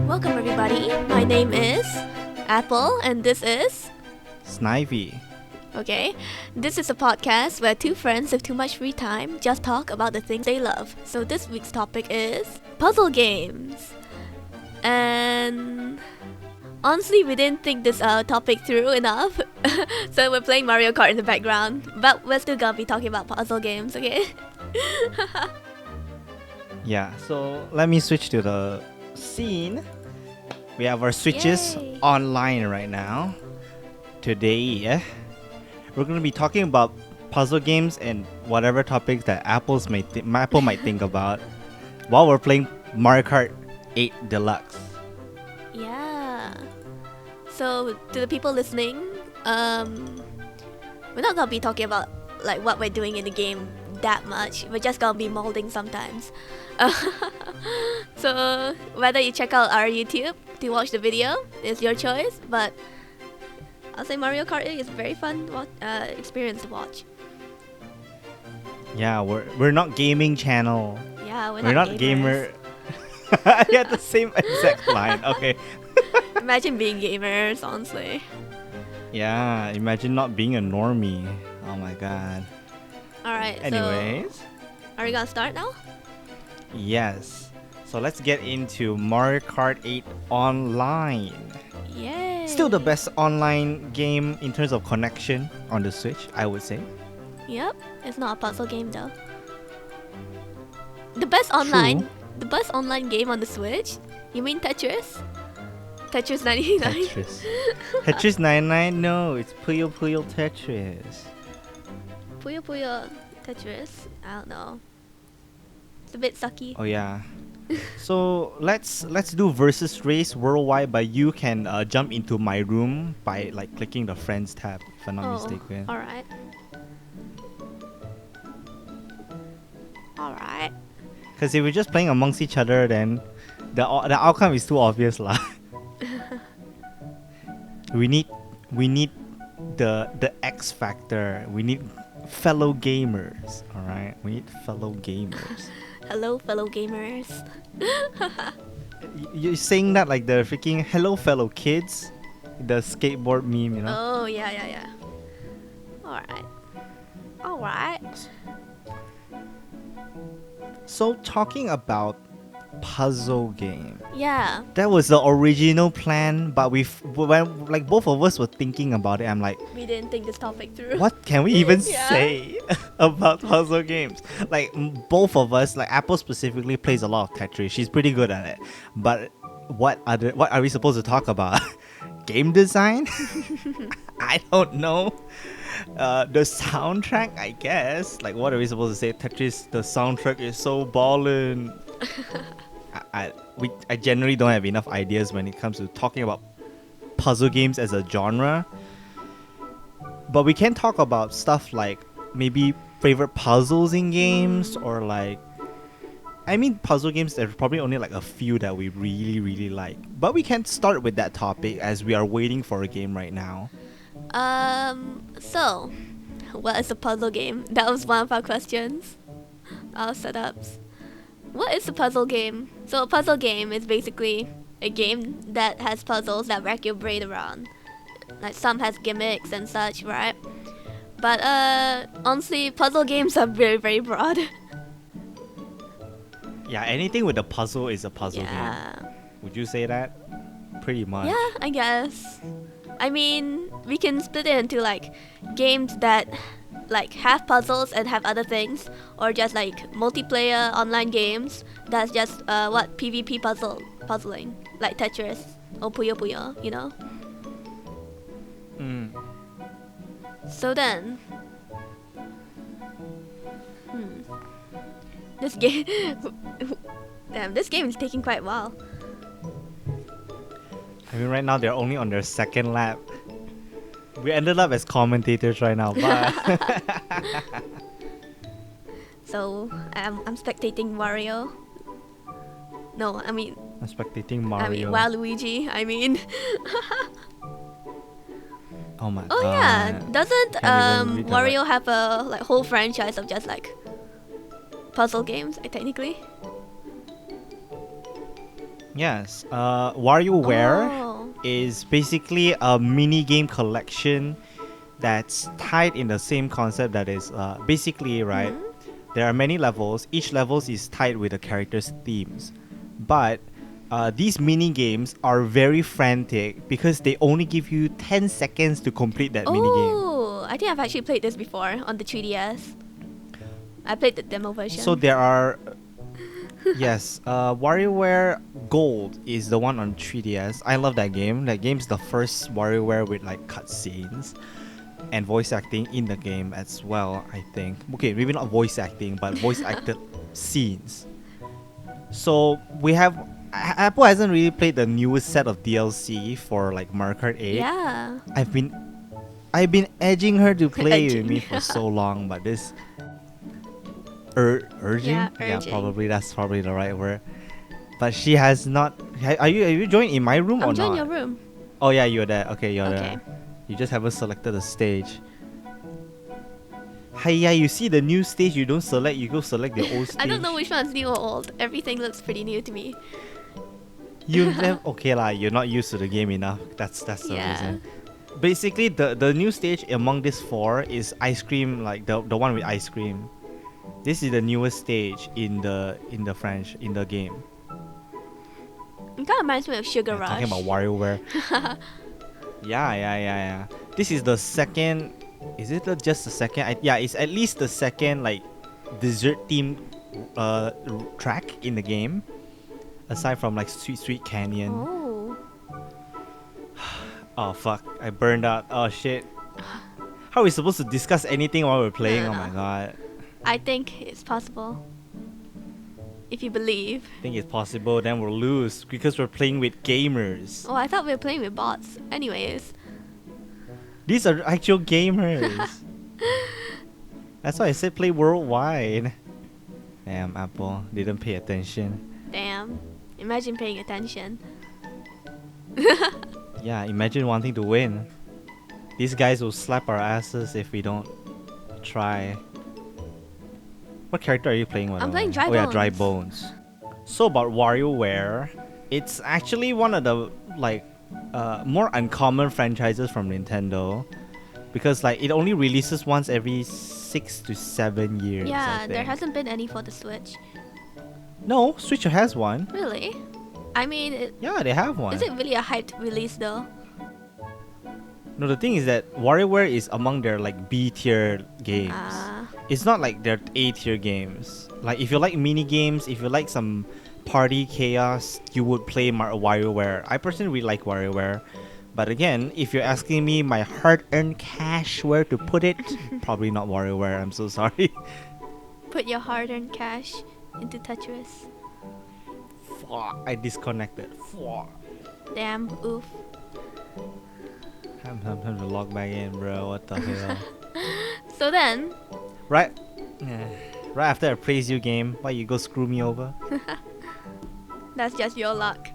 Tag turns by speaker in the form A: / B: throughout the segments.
A: Welcome everybody, my name is Apple and this is...
B: Snivy.
A: Okay, this is a podcast where two friends with too much free time just talk about the things they love. So this week's topic is puzzle games. And honestly, we didn't think this topic through enough. So we're playing Mario Kart in the background. But we're still gonna be talking about puzzle games, okay?
B: Yeah, so let me switch to the scene. We have our switches
A: Yay.
B: online right now. Today, we're going to be talking about puzzle games and whatever topics that Apple might think about while we're playing Mario Kart 8 Deluxe.
A: Yeah. So to the people listening, we're not gonna be talking about like what we're doing in the game that much. We're just gonna be molding sometimes. So whether you check out our YouTube to watch the video is your choice, but I'll say Mario Kart 8 is a very fun experience to watch.
B: Yeah, we're not gaming channel.
A: Yeah,
B: We're not
A: gamers.
B: gamer. I had the same exact line. Okay.
A: Imagine being gamers, honestly.
B: Yeah, imagine not being a normie. Oh my god.
A: Alright,
B: Anyways.
A: so are we gonna start now?
B: Yes. So let's get into Mario Kart 8 Online.
A: Yay!
B: Still the best online game in terms of connection on the Switch, I would say.
A: Yep, it's not a puzzle game though. The best online game on the Switch? You mean Tetris? Tetris 99?
B: Tetris. Tetris 99? No, it's Puyo Puyo Tetris.
A: Puyo Puyo Tetris? I don't know. It's a bit sucky.
B: Oh yeah. So let's do versus race worldwide, but you can jump into my room by like clicking the friends tab, if I'm not mistaken.
A: Alright. Alright.
B: Because if we're just playing amongst each other, then the outcome is too obvious lah. We need the X factor. We need fellow gamers. All right, we need fellow gamers.
A: Hello, fellow gamers.
B: You're saying that like the freaking hello fellow kids, the skateboard meme, you know?
A: Oh, yeah. Alright.
B: So talking about puzzle game,
A: Yeah.
B: that was the original plan, but when like both of us were thinking about it, I'm like,
A: We didn't think this topic through.
B: what can we even
A: Yeah.
B: say about puzzle games? Like both of us, like Apple specifically plays a lot of Tetris. She's pretty good at it. But what are we supposed to talk about? Game design? I don't know. The soundtrack, I guess. Like what are we supposed to say? Tetris, the soundtrack is so ballin'. I generally don't have enough ideas when it comes to talking about puzzle games as a genre. But we can talk about stuff like maybe favorite puzzles in games, or like, I mean, puzzle games, there's probably only like a few that we really, really like. But we can start with that topic as we are waiting for a game right now.
A: So, what is a puzzle game? That was one of our questions. Our setups. What is a puzzle game? So a puzzle game is basically a game that has puzzles that rack your brain around. Like some has gimmicks and such, right? But honestly, puzzle games are very, very broad.
B: Yeah, anything with a puzzle is a puzzle
A: Yeah.
B: game. Would you say that? Pretty much.
A: Yeah, I guess. I mean, we can split it into like games that like have puzzles and have other things, or just like multiplayer online games that's just PvP puzzling, like Tetris or Puyo Puyo, you know. So then, this game, damn, this game is taking quite a while.
B: I mean, right now they're only on their second lap. We ended up as commentators right now, but
A: So I'm spectating Mario. No, I mean
B: I'm spectating Mario.
A: Waluigi. I mean.
B: Oh my
A: Oh
B: god.
A: yeah, doesn't
B: Can't even read the
A: Wario have a like whole franchise of just like puzzle games? Technically.
B: Yes. WarioWare
A: Oh.
B: is basically a mini game collection that's tied in the same concept that is basically right.
A: Mhm.
B: There are many levels. Each levels is tied with the character's themes, but these mini games are very frantic because they only give you 10 seconds to complete that mini game.
A: Oh, I think I've actually played this before on the 3DS. I played the demo version.
B: So there are yes, WarioWare Gold is the one on 3DS. I love that game. That game's the first WarioWare with like cutscenes and voice acting in the game as well, I think. Okay, maybe not voice acting, but voice acted scenes. So we have Apple hasn't really played the newest set of DLC for like Mario Kart 8.
A: Yeah.
B: I've been edging her to play with
A: Edging.
B: me for so long, but this urging?
A: Yeah,
B: Yeah,
A: urging.
B: probably that's probably the right word. But she has not. Are you joined in my room or
A: I'm joining
B: not?
A: your room.
B: Oh yeah, you're there. Okay, you're
A: Okay.
B: there. You just haven't selected the stage. Hey, yeah, you see the new stage, you don't select, you go select the old stage.
A: I don't know which one's new or old. Everything looks pretty new to me.
B: You never okay lah. You're not used to the game enough. That's the
A: Yeah.
B: reason. Basically, the new stage among these four is ice cream, like the one with ice cream. This is the newest stage in the game.
A: It kind of reminds me of Sugar
B: Yeah,
A: Rush.
B: talking about WarioWare. Yeah. This is the second. Is it just the second? Yeah, it's at least the second like dessert themed track in the game, aside from like Sweet Canyon.
A: Oh.
B: Oh fuck! I burned out. Oh shit! How are we supposed to discuss anything while we're playing?
A: No,
B: Oh
A: no,
B: my
A: no.
B: god!
A: I think it's possible. If you believe.
B: I think it's possible. Then we'll lose because we're playing with gamers.
A: Oh, I thought we were playing with bots. Anyways.
B: These are actual gamers. That's why I said play worldwide. Damn, Apple didn't pay attention.
A: Damn. Imagine paying attention.
B: Yeah, imagine wanting to win. These guys will slap our asses if we don't try. What character are you playing with?
A: I'm playing Dry
B: Oh yeah, Dry
A: Bones.
B: Bones. So about WarioWare, it's actually one of the like more uncommon franchises from Nintendo, because like it only releases once every 6 to 7 years. I
A: Yeah, there
B: think.
A: hasn't been any for the Switch.
B: No, Switch has one.
A: Really? I mean,
B: Yeah, they have one.
A: is it really a hyped release though?
B: No, the thing is that WarioWare is among their like B tier games. It's not like their A tier games. Like if you like mini games, if you like some party chaos, you would play WarioWare. I personally really like WarioWare. But again, if you're asking me my hard-earned cash where to put it, probably not WarioWare. I'm so sorry.
A: Put your hard-earned cash into Tetris.
B: Fuck, I disconnected. Fuck.
A: Damn, oof.
B: I'm time to log back in, bro. What the hell?
A: So then,
B: Right, right after I praise you, game, why you go screw me over?
A: that's just your luck.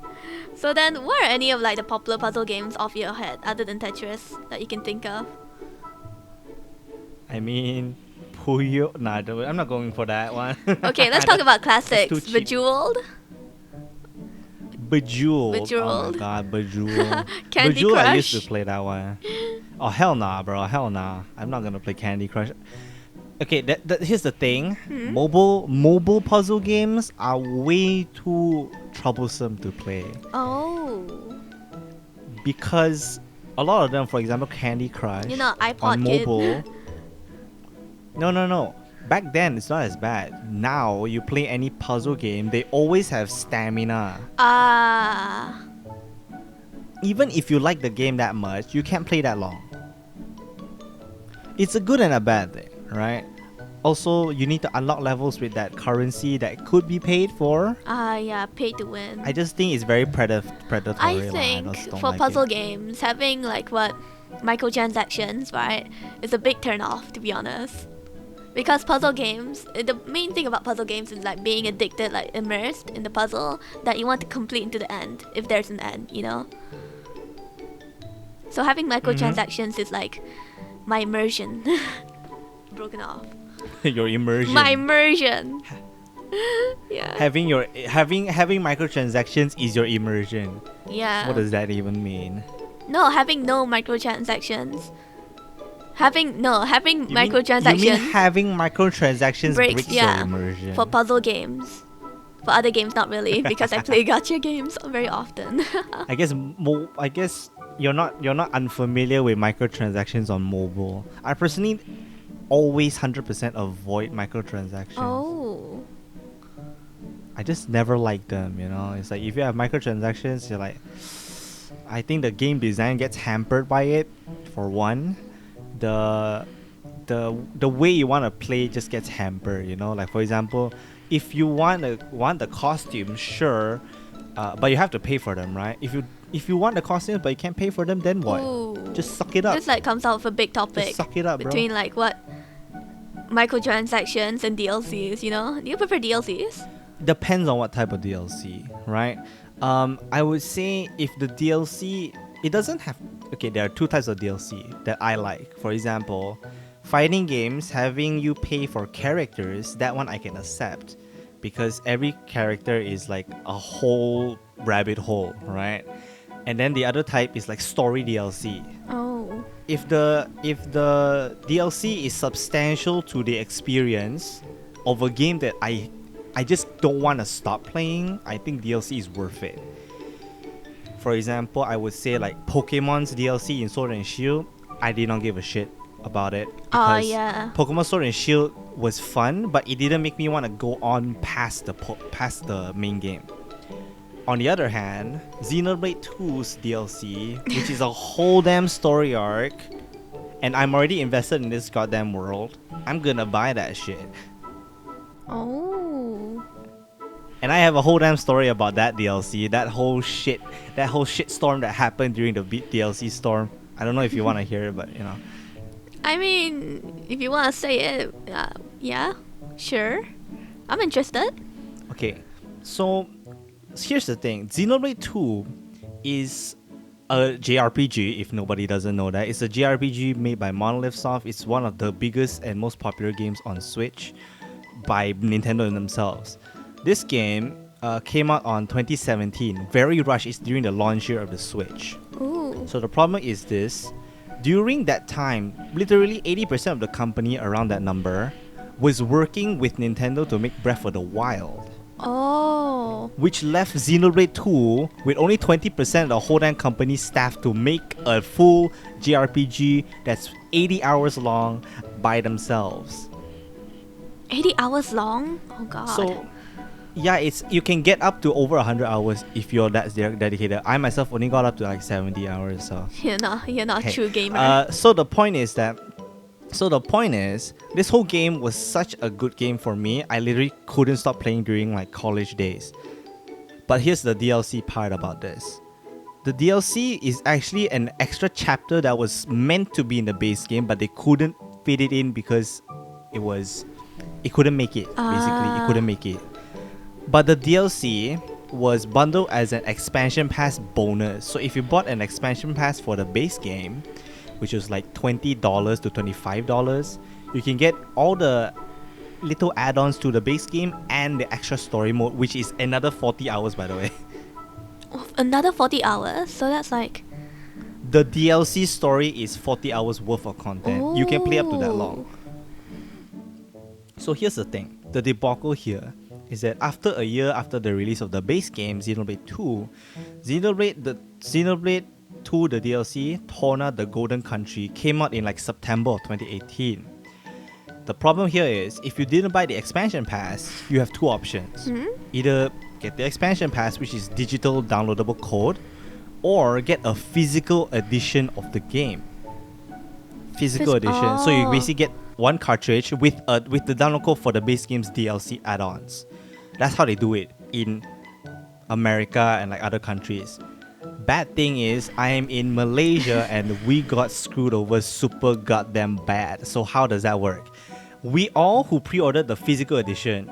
A: So then, what are any of like the popular puzzle games off your head other than Tetris that you can think of?
B: I mean, Puyo. Nah, I'm not going for that one.
A: Okay, let's talk about classics.
B: too cheap.
A: Bejeweled,
B: Bejeweled. Oh
A: Bejeweled.
B: my god, Bejeweled.
A: Candy
B: Bejeweled, I used to
A: Crush.
B: play that one. Oh hell nah, bro. Hell nah. I'm not gonna play Candy Crush. Okay, here's the thing.
A: Hmm?
B: Mobile puzzle games are way too troublesome to play
A: Oh,
B: because a lot of them, for example, Candy Crush,
A: you're not
B: on
A: iPod kid.
B: mobile. No. Back then, it's not as bad. Now, you play any puzzle game, they always have stamina.
A: Ah,
B: Even if you like the game that much, you can't play that long. It's a good and a bad thing, right? Also, you need to unlock levels with that currency that could be paid for.
A: yeah, pay to win.
B: I just think it's very predatory.
A: I
B: lah.
A: think
B: just don't
A: for
B: like
A: puzzle
B: it.
A: games, having like what microtransactions, right, is a big turn off, to be honest. Because puzzle games, the main thing about puzzle games is like being addicted, like immersed in the puzzle that you want to complete into the end, if there's an end, you know? So having microtransactions is like my immersion. Broken off.
B: Your immersion.
A: My immersion. Yeah.
B: Having microtransactions is your immersion.
A: Yeah.
B: What does that even mean?
A: No, having no microtransactions. Having
B: You mean
A: microtransactions
B: having microtransactions
A: breaks,
B: breaks your
A: yeah,
B: immersion?
A: for puzzle games. For other games, not really, because I play gacha games very often.
B: I guess you're not unfamiliar with microtransactions on mobile. I personally always 100% avoid microtransactions.
A: Oh.
B: I just never like them, you know. It's like if you have microtransactions, you're like, I think the game design gets hampered by it. For one, the the way you want to play just gets hampered, you know. Like for example, if you want the costume, sure, but you have to pay for them, right? If you want the costumes but you can't pay for them, then what?
A: Ooh.
B: Just suck it up.
A: This like comes out with a big topic.
B: Just suck it up, bro.
A: Between like what microtransactions and DLCs, you know? Do you prefer DLCs?
B: Depends on what type of DLC, right? I would say if the DLC, it doesn't have. Okay, there are two types of DLC that I like. For example, fighting games having you pay for characters. That one I can accept, because every character is like a whole rabbit hole, right? And then the other type is like story DLC.
A: Oh.
B: If the DLC is substantial to the experience of a game that I just don't want to stop playing, I think DLC is worth it. For example, I would say like Pokemon's DLC in Sword and Shield, I did not give a shit about it.
A: Oh,
B: Because
A: yeah.
B: Pokemon Sword and Shield was fun, but it didn't make me want to go on past the main game. On the other hand, Xenoblade 2's DLC, which is a whole damn story arc, and I'm already invested in this goddamn world, I'm gonna buy that shit.
A: Oh.
B: And I have a whole damn story about that DLC, that whole shit storm that happened during the DLC storm. I don't know if you want to hear it, but you know.
A: I mean, if you want to say it, yeah, sure. I'm interested.
B: Okay, so here's the thing. Xenoblade 2 is a JRPG, if nobody doesn't know that. It's a JRPG made by Monolith Soft. It's one of the biggest and most popular games on Switch by Nintendo themselves. This game came out on 2017. Very rushed. It's during the launch year of the Switch.
A: Ooh.
B: So the problem is this. During that time, literally 80% of the company around that number was working with Nintendo to make Breath of the Wild.
A: Oh.
B: Which left Xenoblade 2 with only 20% of the whole damn company staff to make a full JRPG that's 80 hours long by themselves.
A: 80 hours long? Oh god.
B: So, yeah, you can get up to over 100 hours if you're that dedicated. I myself only got up to like 70 hours, so.
A: You're not a true gamer.
B: So the point is, this whole game was such a good game for me. I literally couldn't stop playing during like college days. But here's the DLC part about this. The DLC is actually an extra chapter that was meant to be in the base game, but they couldn't fit it in because it couldn't make it. Basically, it couldn't make it. But the DLC was bundled as an expansion pass bonus. So if you bought an expansion pass for the base game, which was like $20 to $25, you can get all the little add-ons to the base game and the extra story mode, which is another 40 hours, by the way.
A: Another 40 hours? So that's like...
B: The DLC story is 40 hours worth of content.
A: Ooh.
B: You can play up to that long. So here's the thing. The debacle here is that after a year after the release of the base game, Xenoblade 2, Xenoblade 2, the DLC, Torna the Golden Country, came out in like September of 2018. The problem here is, if you didn't buy the expansion pass, you have two options. Either get the expansion pass, which is digital downloadable code, or get a physical edition of the game. Physical edition. So you basically get one cartridge with the download code for the base game's DLC add-ons. That's how they do it in America and like other countries. Bad thing is, I am in Malaysia and we got screwed over super goddamn bad. So how does that work? We all who pre-ordered the physical edition,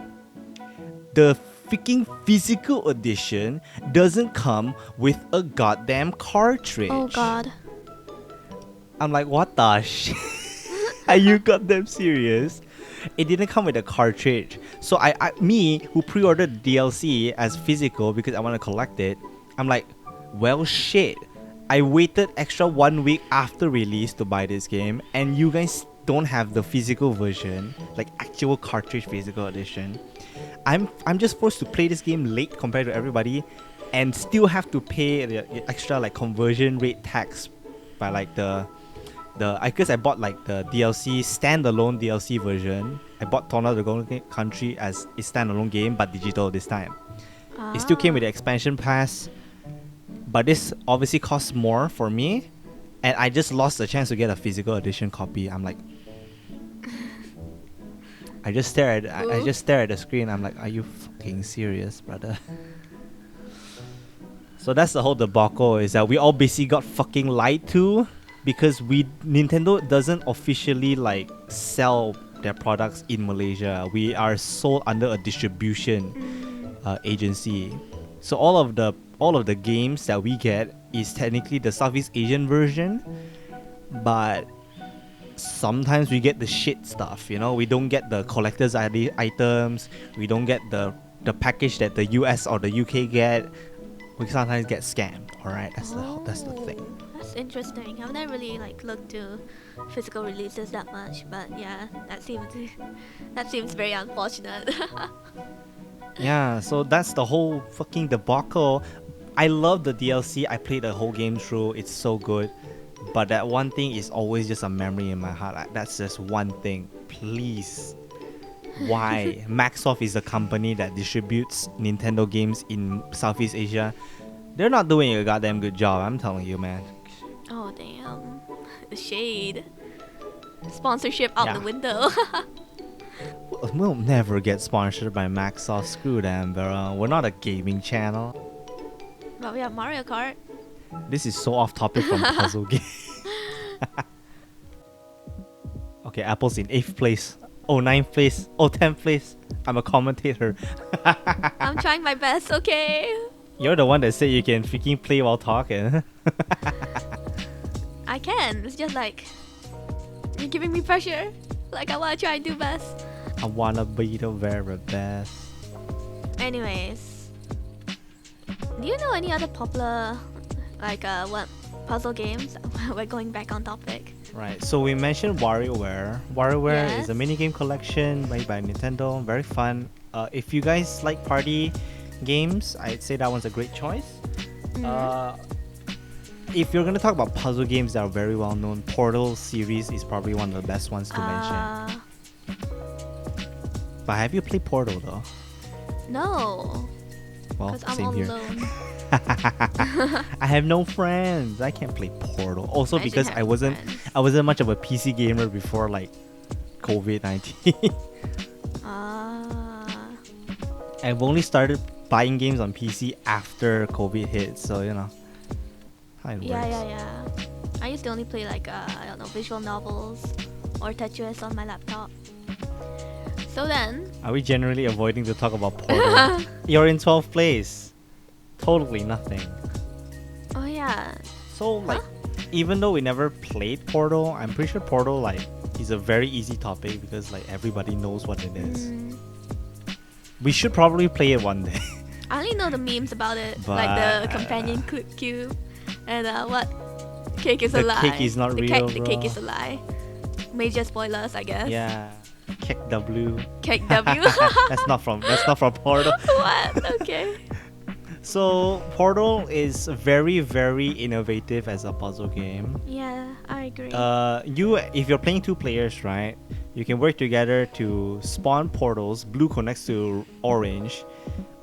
B: the freaking physical edition doesn't come with a goddamn cartridge.
A: Oh god.
B: I'm like, what the shit? Are you goddamn serious? It didn't come with a cartridge. So me who pre-ordered the DLC as physical because I want to collect it, I'm like, well shit. I waited extra 1 week after release to buy this game, and you guys don't have the physical version, like actual cartridge physical edition. I'm just supposed to play this game late compared to everybody, and still have to pay the extra like conversion rate tax by like I guess I bought like the DLC standalone DLC version. I bought Torna the Golden Country as a standalone game but digital this time. It still came with the expansion pass, but this obviously costs more for me, and I just lost the chance to get a physical edition copy. I'm like, I just stare at the screen. I'm like, are you fucking serious, brother? So that's the whole debacle, is that we all basically got fucking lied to, because Nintendo doesn't officially like sell their products in Malaysia. We are sold under a distribution agency. So all of the games that we get is technically the Southeast Asian version, but sometimes we get the shit stuff, you know. We don't get the collector's items. We don't get the package that the US or the UK get. We sometimes get scammed. All right, that's the thing.
A: That's interesting. I've never really like looked to physical releases that much, but yeah, that seems very unfortunate.
B: Yeah, so that's the whole fucking debacle. I love the DLC. I played the whole game through. It's so good. But that one thing is always just a memory in my heart. That's just one thing. Please. Why? Maxsoft is the company that distributes Nintendo games in Southeast Asia. They're not doing a goddamn good job, I'm telling you, man.
A: Oh, damn. The shade. Sponsorship out the window.
B: We'll never get sponsored by Maxsoft. Screw them, bro. We're not a gaming channel.
A: But we have Mario Kart.
B: This is so off topic from puzzle game. Okay, Apple's in 8th place. Oh, 9th place. Oh, 10th place. I'm a commentator.
A: I'm trying my best, okay?
B: You're the one that said you can freaking play while talking.
A: I can. It's just like, you're giving me pressure. Like, I want to try and do best.
B: I wanna be the very best.
A: Anyways, do you know any other popular, like, what puzzle games? We're going back on topic.
B: Right, so we mentioned WarioWare. WarioWare
A: Yes.
B: is a minigame collection made by Nintendo. Very fun. If you guys like party games, I'd say that one's a great choice. If you're gonna talk about puzzle games that are very well known, Portal series is probably one of the best ones to mention. But have you played Portal though?
A: No.
B: Well,
A: Because I'm
B: same
A: all
B: here.
A: alone.
B: I have no friends. I can't play Portal. Also
A: Imagine
B: because
A: having friends.
B: I wasn't much of a PC gamer before like COVID-19. I've only started buying games on PC after COVID hit, so you know how it works.
A: Yeah. I used to only play like I don't know, visual novels or Tetris on my laptop. So then,
B: Are we generally avoiding to talk about Portal? You're in 12th place. Totally nothing.
A: oh yeah,
B: So like, even though we never played Portal, I'm pretty sure Portal like is a very easy topic because like everybody knows what it is. We should probably play it one day.
A: I only know the memes about it, like the
B: But-
A: companion cube, and what cake is a
B: The
A: lie.
B: cake is not real,
A: The cake
B: bro.
A: is a lie. Major spoilers, I guess.
B: Yeah. Kick W.
A: Cake W.
B: That's not from Portal.
A: What? Okay.
B: So Portal is very, very innovative as a puzzle game.
A: Yeah, I agree.
B: If you're playing 2 players, right, you can work together to spawn portals. Blue connects to orange,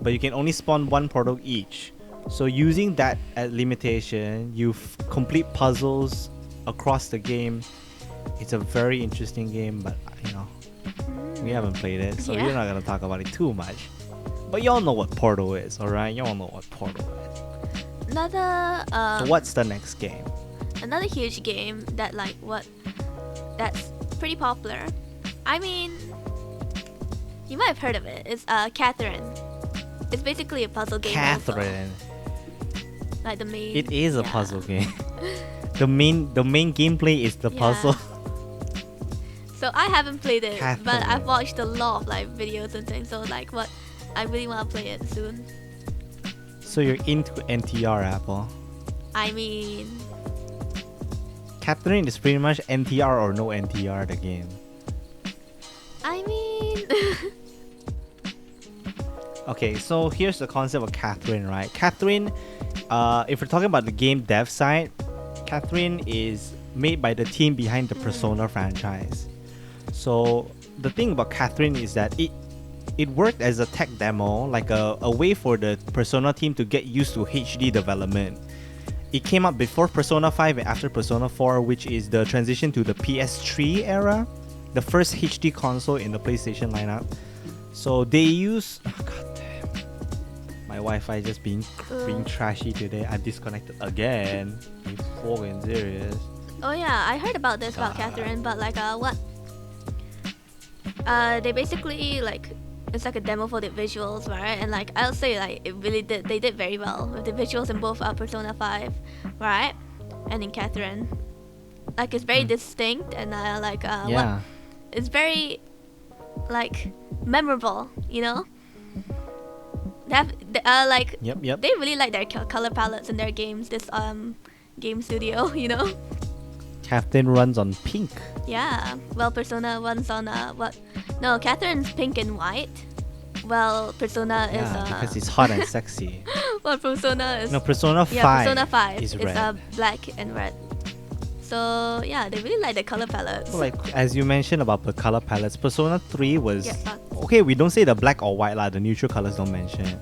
B: but you can only spawn 1 portal each. So using that as limitation, you complete puzzles across the game. It's a very interesting game, but you know, we haven't played it, so
A: Yeah.
B: we're not gonna talk about it too much. But y'all know what Portal is, alright? Y'all know what Portal is.
A: Another
B: So what's the next game?
A: another huge game that's pretty popular. I mean, you might have heard of it. It's Catherine. It's basically a puzzle game. also.
B: Catherine.
A: Like the main.
B: It is a
A: yeah.
B: puzzle game. The main gameplay is the
A: Yeah.
B: puzzle.
A: So I haven't played it, but
B: Catherine.
A: I've watched a lot of like videos and things. So like, what? I really want to play it soon.
B: So you're into NTR, Apple.
A: I mean,
B: Catherine is pretty much NTR or no NTR, the game.
A: I mean,
B: Okay, so here's the concept of Catherine, right? Catherine, if we're talking about the game dev side, Catherine is made by the team behind the Persona franchise. So the thing about Catherine is that it worked as a tech demo, like a way for the Persona team to get used to HD development. It came out before Persona 5 and after Persona 4, which is the transition to the PS3 era, the first HD console in the PlayStation lineup. So they use... Oh, God damn. My Wi-Fi just being trashy today. I disconnected again. Are you fucking serious?
A: oh yeah, I heard about this about Catherine, but like, what? They basically like, it's like a demo for the visuals, right? And like, I'll say like, they did very well with the visuals in both Persona 5, right? And in Catherine, like it's very distinct and like,
B: Yeah.
A: it's very like memorable, you know. Like
B: Yep.
A: they really like their color palettes in their games. This game studio, you know.
B: Catherine runs on pink.
A: Yeah. Well, Persona runs on what? No, Catherine's pink and white. Well, Persona
B: Yeah,
A: is
B: because it's hot and sexy.
A: well, Persona is
B: No, Persona 5,
A: Persona 5
B: is
A: is
B: red.
A: black and red. So yeah, they really like the color palettes.
B: So, like as you mentioned about the color palettes, Persona 3 was
A: Yes, but-
B: okay. We don't say the black or white lah. The neutral colors don't mention it.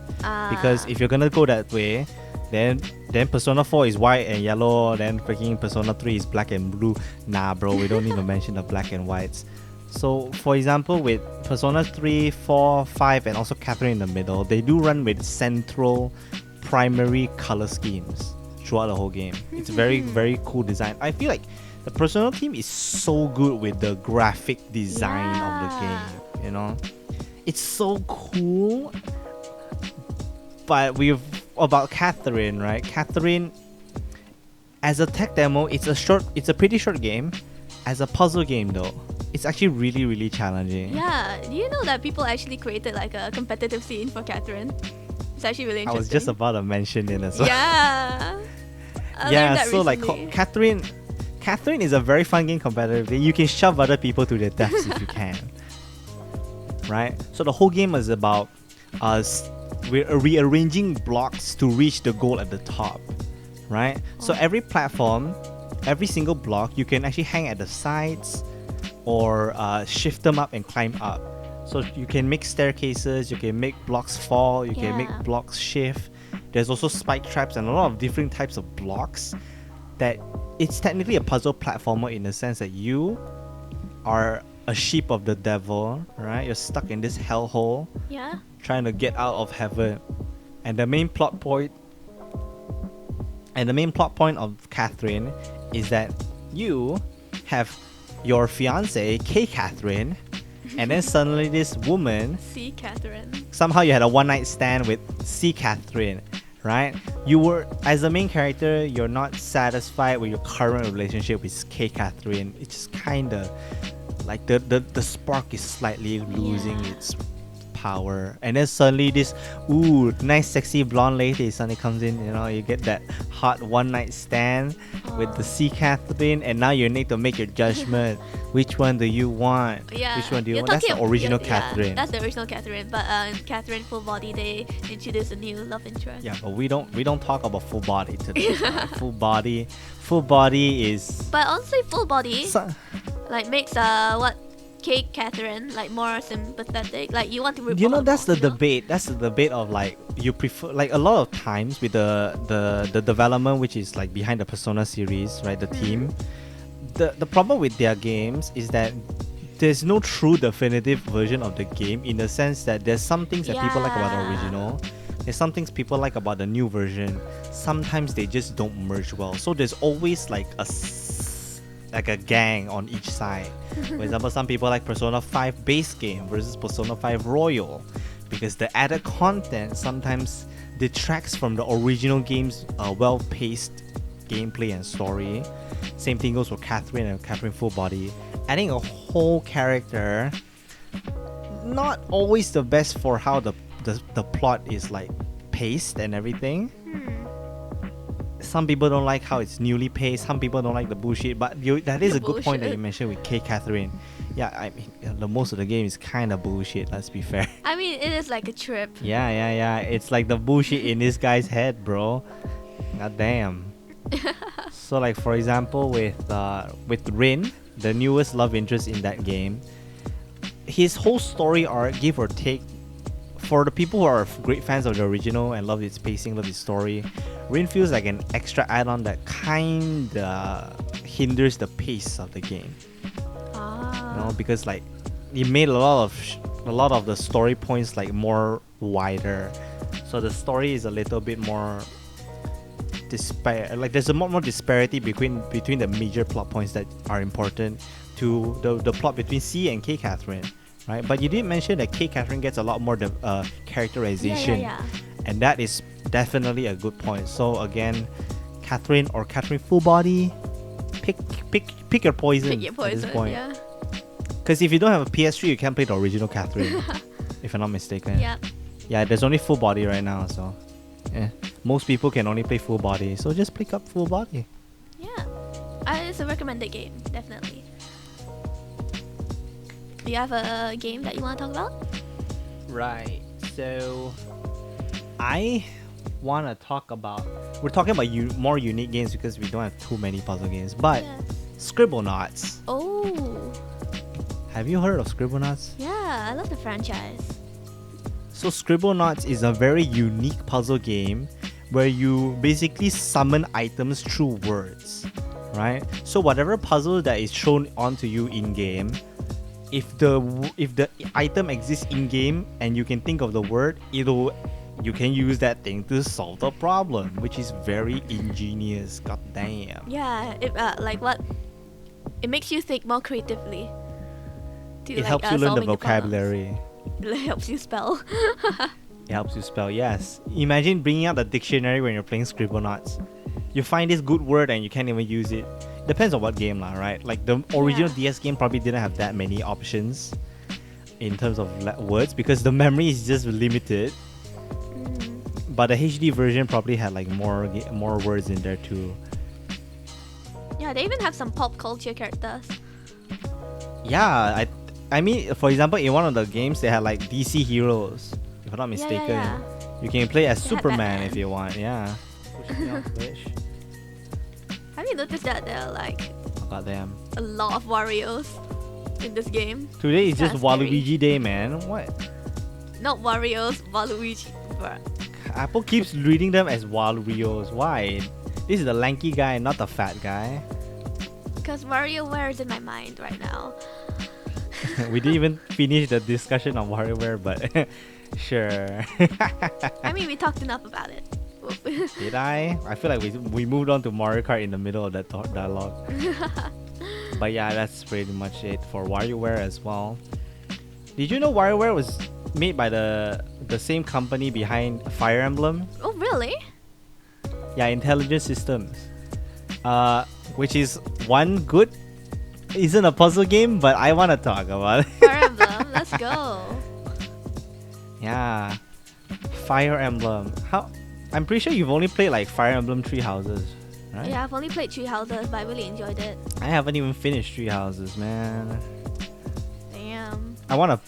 B: Because if you're gonna go that way, then Persona 4 is white and yellow. Then freaking Persona 3 is black and blue. Nah, bro, we don't need to mention the black and whites. So for example, with Persona 3, 4, 5, and also Catherine in the middle, they do run with central primary color schemes throughout the whole game. It's very, very cool design. I feel like the Persona team is so good with the graphic design of the game, you know? It's so cool. But about Catherine, right? Catherine, as a tech demo, it's a pretty short game. As a puzzle game though, it's actually really, really challenging.
A: Yeah. Do you know that people actually created like a competitive scene for Catherine? It's actually really
B: I
A: interesting.
B: was just about to mention it as well.
A: Yeah. I
B: Yeah,
A: learned that
B: so like
A: recently.
B: Catherine is a very fun game competitively. You can shove other people to their deaths if you can. Right? So the whole game is about us rearranging blocks to reach the goal at the top. Right? So every platform, every single block, you can actually hang at the sides or shift them up and climb up. So you can make staircases, you can make blocks fall, you can make
A: Yeah.
B: blocks shift. There's also spike traps and a lot of different types of blocks that it's technically a puzzle platformer in the sense that you are a sheep of the devil, right? You're stuck in this hellhole
A: Yeah.
B: trying to get out of heaven. And the main plot point of Catherine is that you have your fiance, K Catherine, and then suddenly this woman,
A: See, Catherine.
B: somehow you had a one night stand with C Catherine, right? You were, as the main character, you're not satisfied with your current relationship with K Catherine. It's just kinda like the spark is slightly losing
A: Yeah.
B: its power, and then suddenly this nice sexy blonde lady suddenly comes in. You know, you get that hot one night stand with the C Catherine, and now you need to make your judgment. Which one do you want?
A: Yeah.
B: Which one do you
A: You're
B: want? That's the
A: talking-
B: original
A: yeah,
B: Catherine.
A: That's the original Catherine, but Catherine Full Body, they introduced a new love interest.
B: Yeah, but we don't talk about full body today. Right? Full body is
A: But honestly, Full Body like makes what Kate Catherine like more sympathetic. Like you want to report.
B: you know, that's the
A: more, you know?
B: debate. That's the debate of like you prefer, like a lot of times with the development which is like behind the Persona series, right? The team. The problem with their games is that there's no true definitive version of the game, in the sense that there's some things that people like about the
A: Yeah.
B: original. There's some things people like about the new version. Sometimes they just don't merge well. So there's always like a gang on each side. For example, some people like Persona 5 base game versus Persona 5 Royal, because the added content sometimes detracts from the original game's well-paced gameplay and story. Same thing goes for Catherine and Catherine Full Body. adding a whole character, not always the best for how the plot is like paced and everything. Some people don't like how it's newly paced. Some people don't like the bullshit. But that is a good point that you mentioned with K. Catherine. Yeah, I mean, the most of the game is kind of bullshit. Let's be fair.
A: I mean, it is like a trip.
B: Yeah. It's like the bullshit in this guy's head, bro. God damn. So, like for example, with Rin, the newest love interest in that game, his whole story arc, give or take, for the people who are great fans of the original and love its pacing, love its story, Rin feels like an extra add-on that kinda hinders the pace of the game. You know, because like it made a lot of the story points like more wider, so the story is a little bit more like there's a more disparity between the major plot points that are important to the plot between C and K. Catherine. Right, but you did mention that K. Catherine gets a lot more characterization, and that is definitely a good point. So again, Catherine or Catherine full body, pick your poison.
A: Pick your poison,
B: at this point.
A: yeah.
B: Because if you don't have a PS3, you can't play the original Catherine, if I'm not mistaken.
A: Yep.
B: Yeah, there's only full body right now, so most people can only play full body. So just pick up full body.
A: Yeah, it's a recommended game, definitely. Do you have a game that you want to talk about?
B: Right. So I want to talk about. We're talking about more unique games because we don't have too many puzzle games. But Scribblenauts.
A: Oh.
B: Have you heard of Scribblenauts?
A: Yeah, I love the franchise.
B: So Scribblenauts is a very unique puzzle game where you basically summon items through words, right? So whatever puzzle that is shown onto you in game, if the item exists in game and you can think of the word, you can use that thing to solve the problem, which is very ingenious. God damn.
A: Yeah, it makes you think more creatively.
B: It helps you learn the vocabulary.
A: It helps you spell.
B: It helps you spell, yes. Imagine bringing out the dictionary when you're playing Scribblenauts. You find this good word and you can't even use it. Depends on what game lah, right? Like the original DS game probably didn't have that many options in terms of words because the memory is just limited. But the HD version probably had like more words in there too.
A: Yeah, they even have some pop culture characters.
B: Yeah, I mean, for example, in one of the games they had like DC heroes, if I'm not mistaken.
A: Yeah.
B: You can play as
A: They had
B: Superman
A: Batman.
B: if you want, yeah. Push me off, bitch.
A: Have you noticed that there are like
B: Goddamn.
A: a lot of Warriors in this game?
B: Today is just
A: That's scary.
B: Waluigi Day, man. What?
A: Not Warriors, Waluigi. Bruh.
B: Apple keeps reading them as Walurios. Why? This is the lanky guy, not the fat guy.
A: Because WarioWare is in my mind right now.
B: We didn't even finish the discussion on WarioWare, but sure.
A: I mean, we talked enough about it.
B: Did I? I feel like we moved on to Mario Kart in the middle of that dialogue. But yeah, that's pretty much it for WarioWare as well. Did you know WarioWare was made by the same company behind Fire Emblem?
A: Oh, really?
B: Yeah, Intelligent Systems. Which is one good, isn't a puzzle game, but I want to talk about it.
A: Fire Emblem, let's go.
B: Yeah, Fire Emblem. I'm pretty sure you've only played like Fire Emblem Three Houses, right?
A: Yeah, I've only played Three Houses, but I really enjoyed it.
B: I haven't even finished Three Houses, man.
A: Damn.
B: I wanna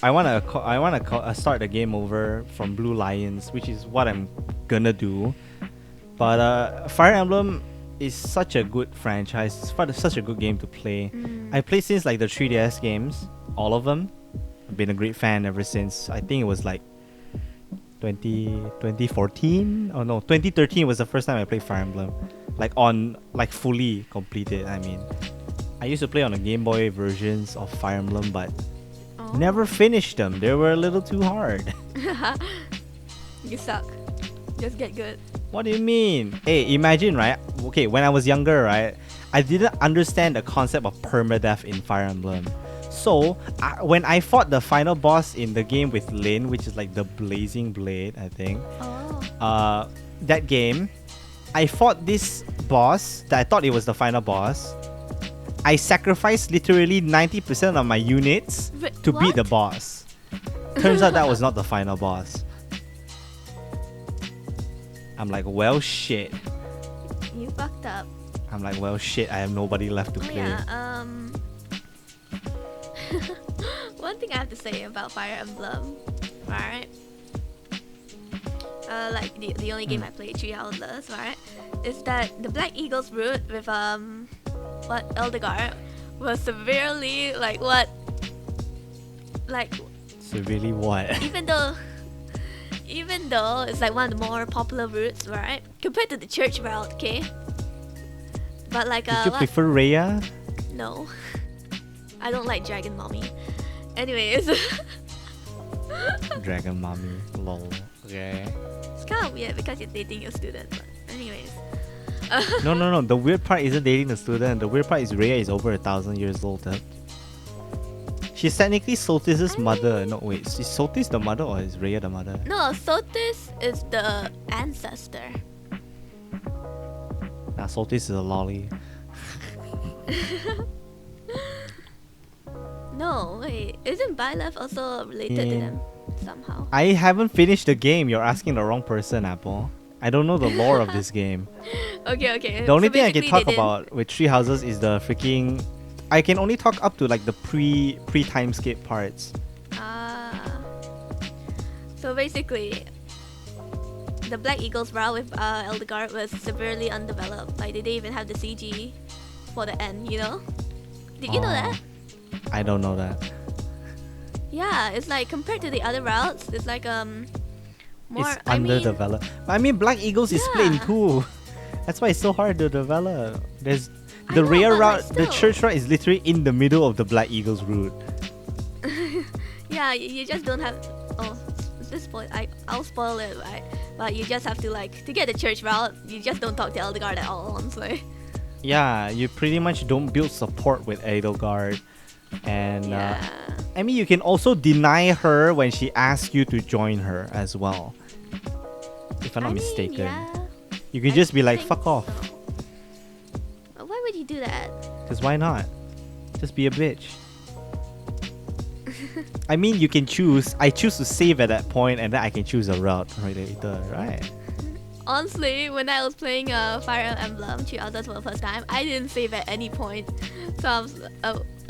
B: start the game over from Blue Lions, which is what I'm gonna do. But Fire Emblem is such a good franchise. It's such a good game to play. I played since like the 3DS games, all of them. I've been a great fan ever since. I think it was like 2014. Oh no, 2013 was the first time I played Fire Emblem, like fully completed. I mean, I used to play on the Game Boy versions of Fire Emblem, but never finished them. They were a little too hard.
A: You suck. Just get good.
B: What do you mean? Hey, imagine, right? Okay, when I was younger, right, I didn't understand the concept of permadeath in Fire Emblem. So, when I fought the final boss in the game with Lyn, which is like the Blazing Blade, I think. That game, I fought this boss that I thought it was the final boss. I sacrificed literally 90% of my units to beat the boss. Turns out that was not the final boss. I'm like, well, shit.
A: You fucked up.
B: I'm like, well, shit. I have nobody left to
A: Oh,
B: play.
A: yeah. One thing I have to say about Fire Emblem, right? Like the only game I played 3 Houses, right? Is that the Black Eagle's route with Eldegard was severely like
B: Severely what?
A: even though it's like one of the more popular routes, right? Compared to the church route, okay? But like
B: Did you prefer Rhea?
A: No. I don't like Dragon Mommy. Anyways.
B: Dragon Mommy. Lol. Okay.
A: It's kind of weird because you're dating your student. But anyways.
B: No. The weird part isn't dating the student. The weird part is Rhea is over 1,000 years old. She's technically Soltis' mother. No, wait. Is Soltis the mother or is Rhea the mother?
A: No, Sotis is the ancestor.
B: Nah, Soltis is a lolly.
A: No, wait. Isn't Byleth also related to them somehow?
B: I haven't finished the game. You're asking the wrong person, Apple. I don't know the lore of this game.
A: Okay.
B: The only
A: So
B: thing I can
A: basically
B: talk about with Three Houses is the freaking... I can only talk up to like the pre-time skip parts.
A: So basically, the Black Eagle's route with Eldegard was severely undeveloped. Like they didn't even have the CG for the end, you know? Did you know that?
B: I don't know that.
A: Yeah, it's like compared to the other routes, it's like more.
B: It's underdeveloped. I mean, Black Eagles is split in two. That's why it's so hard to develop. There's the Rhea route, the church route is literally in the middle of the Black Eagles route.
A: Yeah, you just don't have. Oh, this spoil. I'll spoil it, right? But you just have to to get the church route. You just don't talk to Eldegard at all, honestly.
B: Yeah, you pretty much don't build support with Edelgard. And I mean, you can also deny her when she asks you to join her as well. If I'm not mistaken.
A: Yeah,
B: you can just be like, fuck off.
A: So. Why would you do that?
B: Because why not? Just be a bitch. I mean, you can choose. I choose to save at that point and then I can choose a route right later, right?
A: Honestly, when I was playing Fire Emblem 3 Houses for the first time, I didn't save at any point. So I was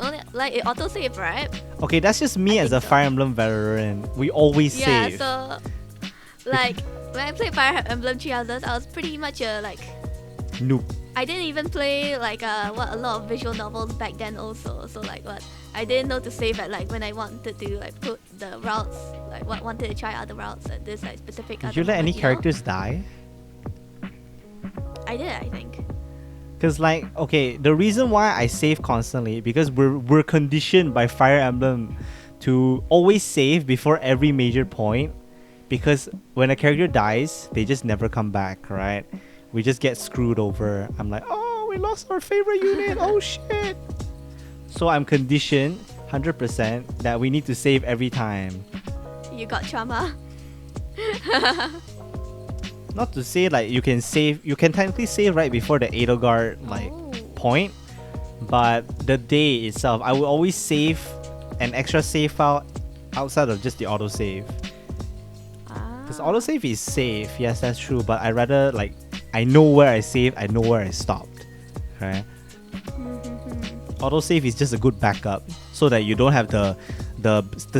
A: only it auto saved, right?
B: Okay, that's just me as a Fire Emblem veteran. We always save.
A: Yeah, so like when I played Fire Emblem 3 Houses, I was pretty much a
B: noob.
A: I didn't even play a lot of visual novels back then also. So I didn't know to save at when I wanted to put the routes, wanted to try other routes at this specific.
B: Did you let any characters die?
A: I did, I think.
B: Cause okay, the reason why I save constantly because we're conditioned by Fire Emblem to always save before every major point, because when a character dies, they just never come back, right? We just get screwed over. I'm like, oh, we lost our favorite unit. Oh shit. So I'm conditioned 100% that we need to save every time.
A: You got trauma.
B: Not to say you can save, you can technically save right before the Edelgard point, but the day itself, I will always save an extra save file outside of just the autosave. Because autosave is safe, yes, that's true, but I rather I know where I saved, I know where I stopped, right? Autosave is just a good backup so that you don't have the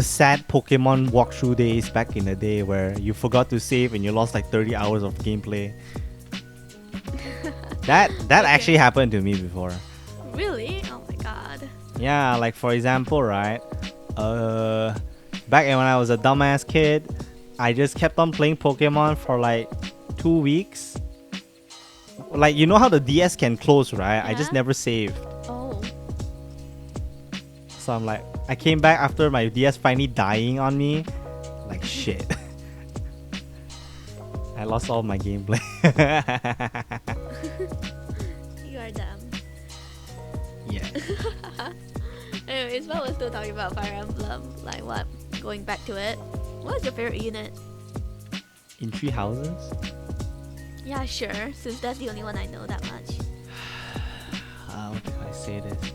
B: sad Pokemon walkthrough days back in the day where you forgot to save and you lost 30 hours of gameplay. That actually happened to me before.
A: Really? Oh my god.
B: Yeah, for example, right? Back when I was a dumbass kid, I just kept on playing Pokemon for 2 weeks. You know how the DS can close, right?
A: Yeah.
B: I just never saved.
A: Oh.
B: So I'm I came back after my DS finally dying on me. Shit. I lost all my gameplay.
A: You are dumb.
B: Yeah.
A: Anyways, but we're still talking about Fire Emblem. What? Going back to it. What is your favorite unit?
B: In Three Houses?
A: Yeah, sure. Since that's the only one I know that much.
B: How do I say this?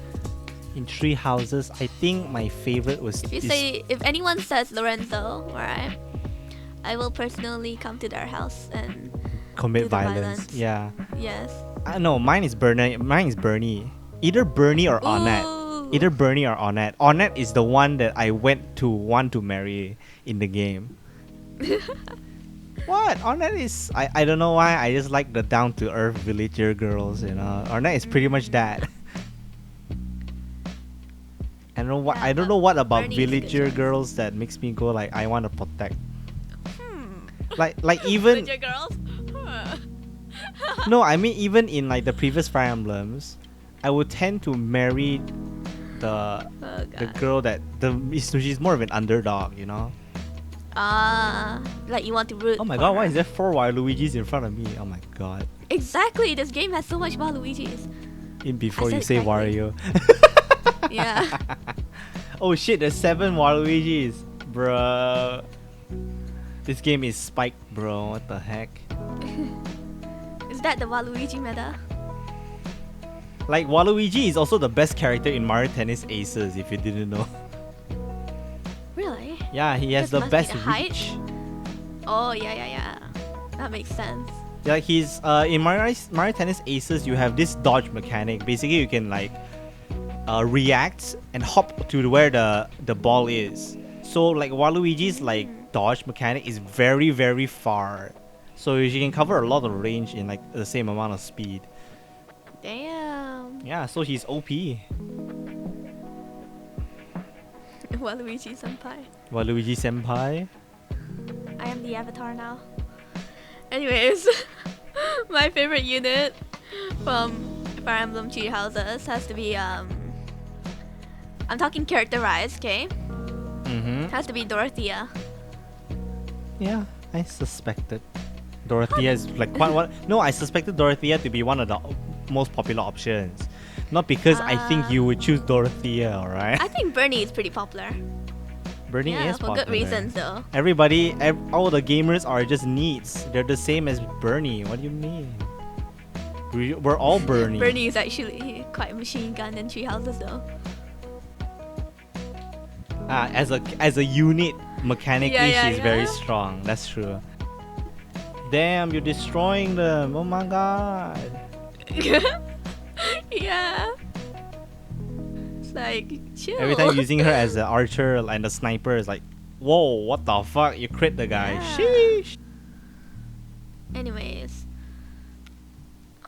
B: In Tree Houses, I think my favorite was.
A: If anyone says Lorenzo, alright, I will personally come to their house and
B: commit
A: do the
B: violence. Yeah.
A: Yes.
B: No, mine is Bernie. Mine is Bernie. Either Bernie or Onette.
A: Ooh.
B: Either Bernie or Onette. Onette is the one that I want to marry in the game. What? Onette is... I don't know why. I just like the down-to-earth villager girls, you know. Onette is pretty much that. I don't know what about
A: Bernie is a good
B: villager
A: choice.
B: girls that makes me go like I want to protect. Like even
A: Villager girls? Huh.
B: no, I mean even in like the previous Fire Emblems, I would tend to marry the
A: Oh,
B: the
A: God.
B: girl that she's more of an underdog, you know.
A: Like you want to root.
B: Oh my
A: for
B: god, why
A: her.
B: is there 4 Waluigis in front of me? Oh my god.
A: Exactly. This game has so much Waluigi's.
B: In before
A: I
B: you
A: said
B: say
A: exactly.
B: Wario.
A: Yeah.
B: Oh shit, there's 7 Waluigis, bruh. This game is spiked, bro. What the heck?
A: Is that the Waluigi meta?
B: Like Waluigi is also the best character in Mario Tennis Aces, if you didn't know.
A: Really?
B: Yeah, he has
A: This
B: the
A: must be
B: best
A: the height?
B: reach.
A: Oh yeah. That makes sense.
B: Yeah, he's in Mario Tennis Aces. You have this dodge mechanic. Basically, you can like react and hop to where the ball is. So like Waluigi's like dodge mechanic is very very far, so she can cover a lot of range in like the same amount of speed.
A: Damn.
B: Yeah, so he's OP.
A: Waluigi senpai.
B: Waluigi senpai.
A: I am the avatar now. Anyways, my favorite unit from Fire Emblem Tree Houses has to be I'm talking characterized, okay?
B: Mm-hmm.
A: Has to be Dorothea.
B: Yeah, I suspected. Dorothea is like one. No, I suspected Dorothea to be one of the most popular options. Not because I think you would choose Dorothea, alright?
A: I think Bernie is pretty popular.
B: Bernie
A: Yeah,
B: is
A: for
B: popular.
A: good reasons though.
B: All the gamers are just neats. They're the same as Bernie. What do you mean? We're all Bernie.
A: Bernie is actually quite machine gun in Tree Houses though.
B: As a unit, mechanically
A: Yeah,
B: she's
A: yeah.
B: very strong. That's true. Damn, you're destroying them. Oh my god.
A: Yeah. It's like, chill.
B: Every time using her as an archer and a sniper is like, whoa, what the fuck? You crit the guy.
A: Yeah.
B: Sheesh.
A: Anyways.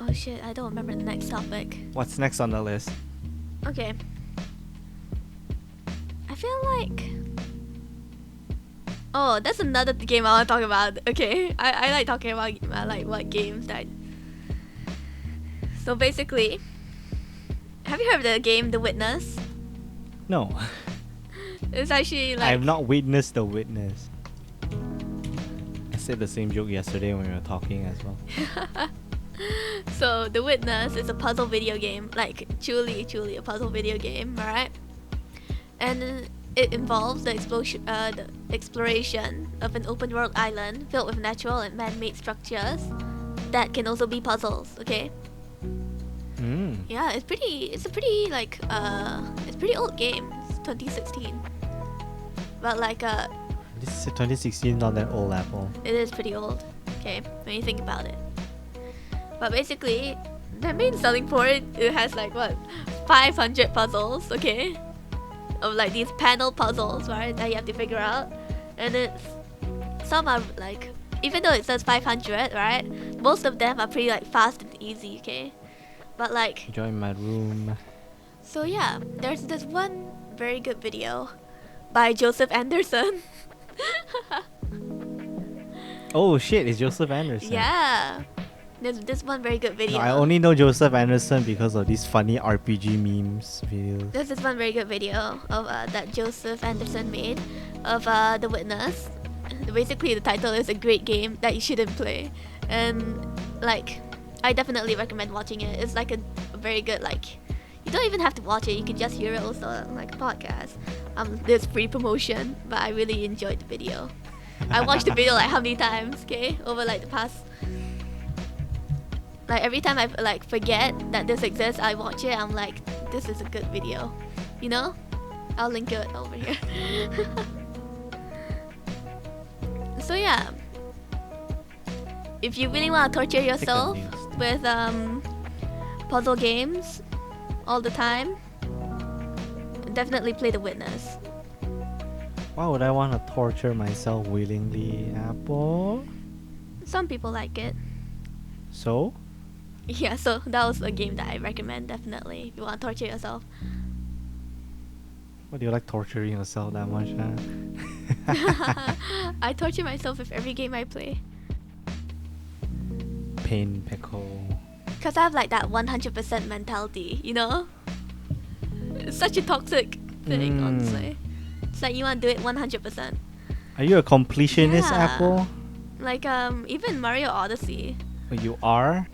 A: Oh shit, I don't remember the next topic.
B: What's next on the list?
A: Okay. I feel like... Oh, that's another game I want to talk about. Okay, I like talking about like what games that... So basically... Have you heard of the game The Witness?
B: No.
A: It's actually like...
B: I have not witnessed the witness. I said the same joke yesterday when we were talking as well.
A: So The Witness is a puzzle video game, like truly a puzzle video game, alright? And it involves the exploration of an open world island filled with natural and man-made structures that can also be puzzles, okay? Yeah, it's a pretty like it's a pretty old game. It's 2016. But like
B: This is 2016, not that old, Apple.
A: it is pretty old, okay, when you think about it. But basically, the main selling point, it has like what, 500 puzzles, okay? Of like these panel puzzles, right, that you have to figure out. And it's, some are like, even though it says 500, right, most of them are pretty like fast and easy, okay? But like,
B: Join my room.
A: so yeah, there's this one very good video by Joseph Anderson.
B: Oh shit, it's Joseph Anderson.
A: Yeah. There's this one very good video.
B: No, I only know Joseph Anderson because of these funny RPG memes videos.
A: There's this one very good video of that Joseph Anderson made of The Witness. Basically, the title is a great game that you shouldn't play, and like, I definitely recommend watching it. It's like a very good, like, you don't even have to watch it. You can just hear it also on like a podcast. There's free promotion, but I really enjoyed the video. I watched the video like how many times? Okay, over like the past Like every time I like forget that this exists, I watch it. I'm like, this is a good video, you know? I'll link it over here. So yeah, if you really want to torture yourself with puzzle games all the time, definitely play The Witness.
B: Why would I want to torture myself willingly, Apple?
A: Some people like it.
B: So?
A: Yeah, so that was a game that I recommend definitely if you want to torture yourself.
B: What do you like torturing yourself that much, huh?
A: I torture myself with every game I play.
B: Pain pickle.
A: Because I have like that 100% mentality, you know? It's such a toxic thing, honestly. It's like you want to do it 100%.
B: Are you a completionist,
A: Yeah.
B: Apple?
A: Like even Mario Odyssey.
B: Oh, you are?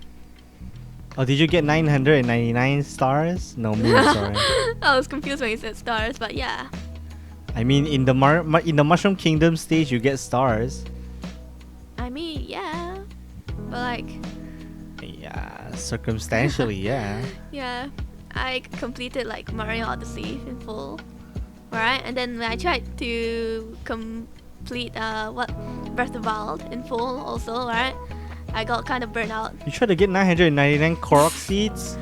B: Oh, did you get 999 stars? No, moons, sorry.
A: I was confused when you said stars, but yeah.
B: I mean, in the in the Mushroom Kingdom stage, you get stars.
A: I mean, yeah. But like,
B: Yeah, circumstantially, yeah.
A: yeah. I completed like Mario Odyssey in full. Right? And then when I tried to complete Breath of the Wild in full also, right? I got kind of burnt out.
B: You try to get 999 Korok seeds?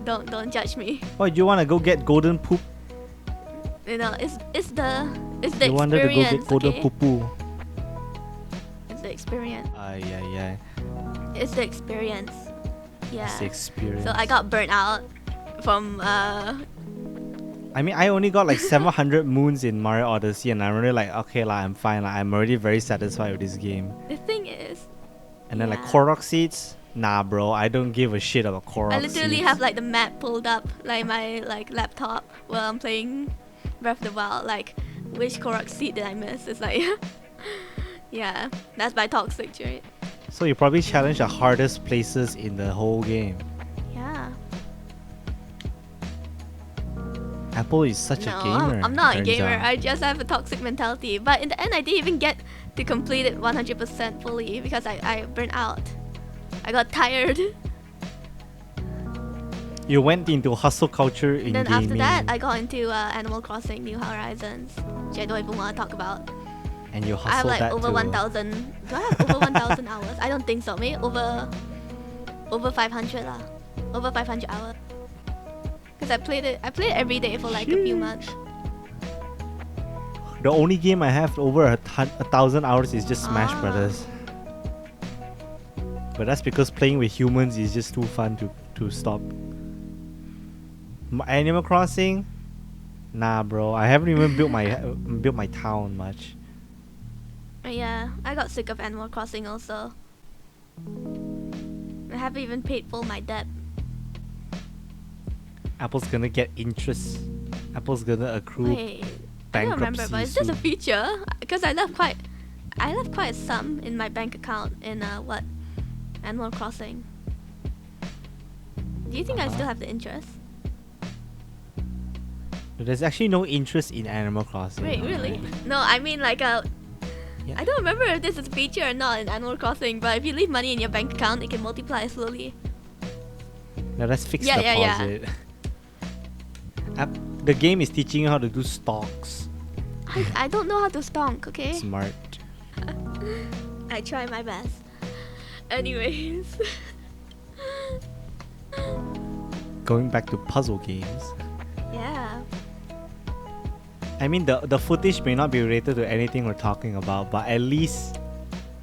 A: Don't judge me.
B: What, you want to go get golden poop?
A: You know, it's the
B: You wanted to go
A: experience.
B: get golden
A: Okay?
B: poo-poo.
A: It's the experience.
B: Yeah.
A: It's the experience. Yeah.
B: It's the experience.
A: So I got burnt out from
B: I mean, I only got like 700 moons in Mario Odyssey, and I'm really like, okay, I'm fine. I'm already very satisfied with this game.
A: the thing is,
B: And then like
A: yeah.
B: Korok seeds, nah, bro, I don't give a shit about Korok
A: I literally
B: seeds.
A: have like the map pulled up like my like laptop while I'm playing Breath of the Wild. Like, which Korok seed did I miss? It's like, yeah, that's by toxic, right?
B: So you probably challenge the hardest places in the whole game.
A: Yeah.
B: Apple is such
A: No,
B: a gamer.
A: I'm not a
B: turns
A: gamer.
B: out.
A: I just have a toxic mentality. But in the end, I didn't even get to complete it 100% fully because I burned out. I got tired.
B: You went into hustle culture in
A: Then
B: gaming.
A: after that, I got into Animal Crossing New Horizons, which I don't even want to talk about.
B: and you
A: I have
B: hustled
A: like
B: that
A: over
B: too.
A: 1,000. Do I have over 1,000 hours? I don't think so. Maybe over 500 lah. Over 500 hours. Because I played it every day for like a few
B: Sheesh.
A: months.
B: The only game I have over 1,000 hours is just Smash
A: Ah.
B: Brothers. But that's because playing with humans is just too fun to stop. Animal Crossing? Nah, bro. I haven't even built my town much.
A: Yeah, I got sick of Animal Crossing also. I haven't even paid full my debt.
B: Apple's gonna get interest. Apple's gonna accrue
A: Wait, I don't remember, but it's just a
B: soon.
A: feature because I left quite a sum in my bank account in Animal Crossing. Do you think I
B: Uh-huh.
A: still have the interest?
B: There's actually no interest in Animal Crossing.
A: Wait, really? No, I mean like
B: Yeah.
A: I don't remember if this is a feature or not in Animal Crossing, but if you leave money in your bank account, it can multiply slowly.
B: Now let's fix
A: Yeah, yeah, yeah.
B: deposit. The game is teaching you how to do stocks.
A: I don't know how to stonk, okay?
B: Smart.
A: I try my best. Anyways.
B: Going back to puzzle games.
A: Yeah.
B: I mean, the footage may not be related to anything we're talking about, but at least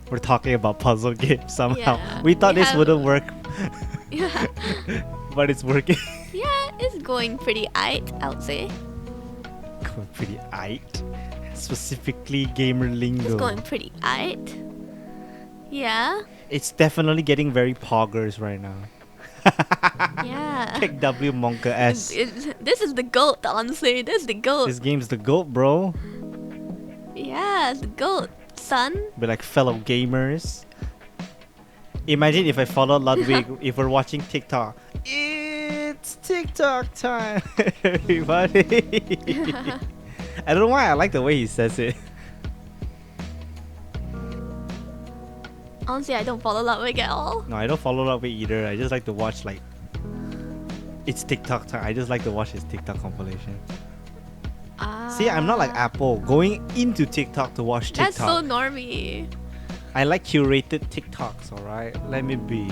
B: we're talking about puzzle games somehow.
A: Yeah,
B: We thought
A: we
B: this
A: have-
B: wouldn't work,
A: Yeah.
B: but it's working.
A: Yeah, it's going pretty aight, I would say.
B: Going pretty aight. Specifically gamer lingo.
A: It's going pretty aight. Yeah.
B: It's definitely getting very poggers right now.
A: Yeah.
B: Kick W Monka S.
A: This is the GOAT, honestly. This is the GOAT.
B: This game's the GOAT, bro.
A: Yeah, it's the GOAT, son.
B: But like fellow gamers. Imagine if I followed Ludwig if we're watching TikTok. It's TikTok time, everybody. I don't know why I like the way he says it.
A: Honestly, I don't follow Ludwig at all.
B: No, I don't follow Ludwig either. I just like to watch like it's TikTok time. I just like to watch his TikTok compilation. See, I'm not like Apple going into TikTok to watch TikTok.
A: That's so normie.
B: I like curated TikToks, alright? Let me be.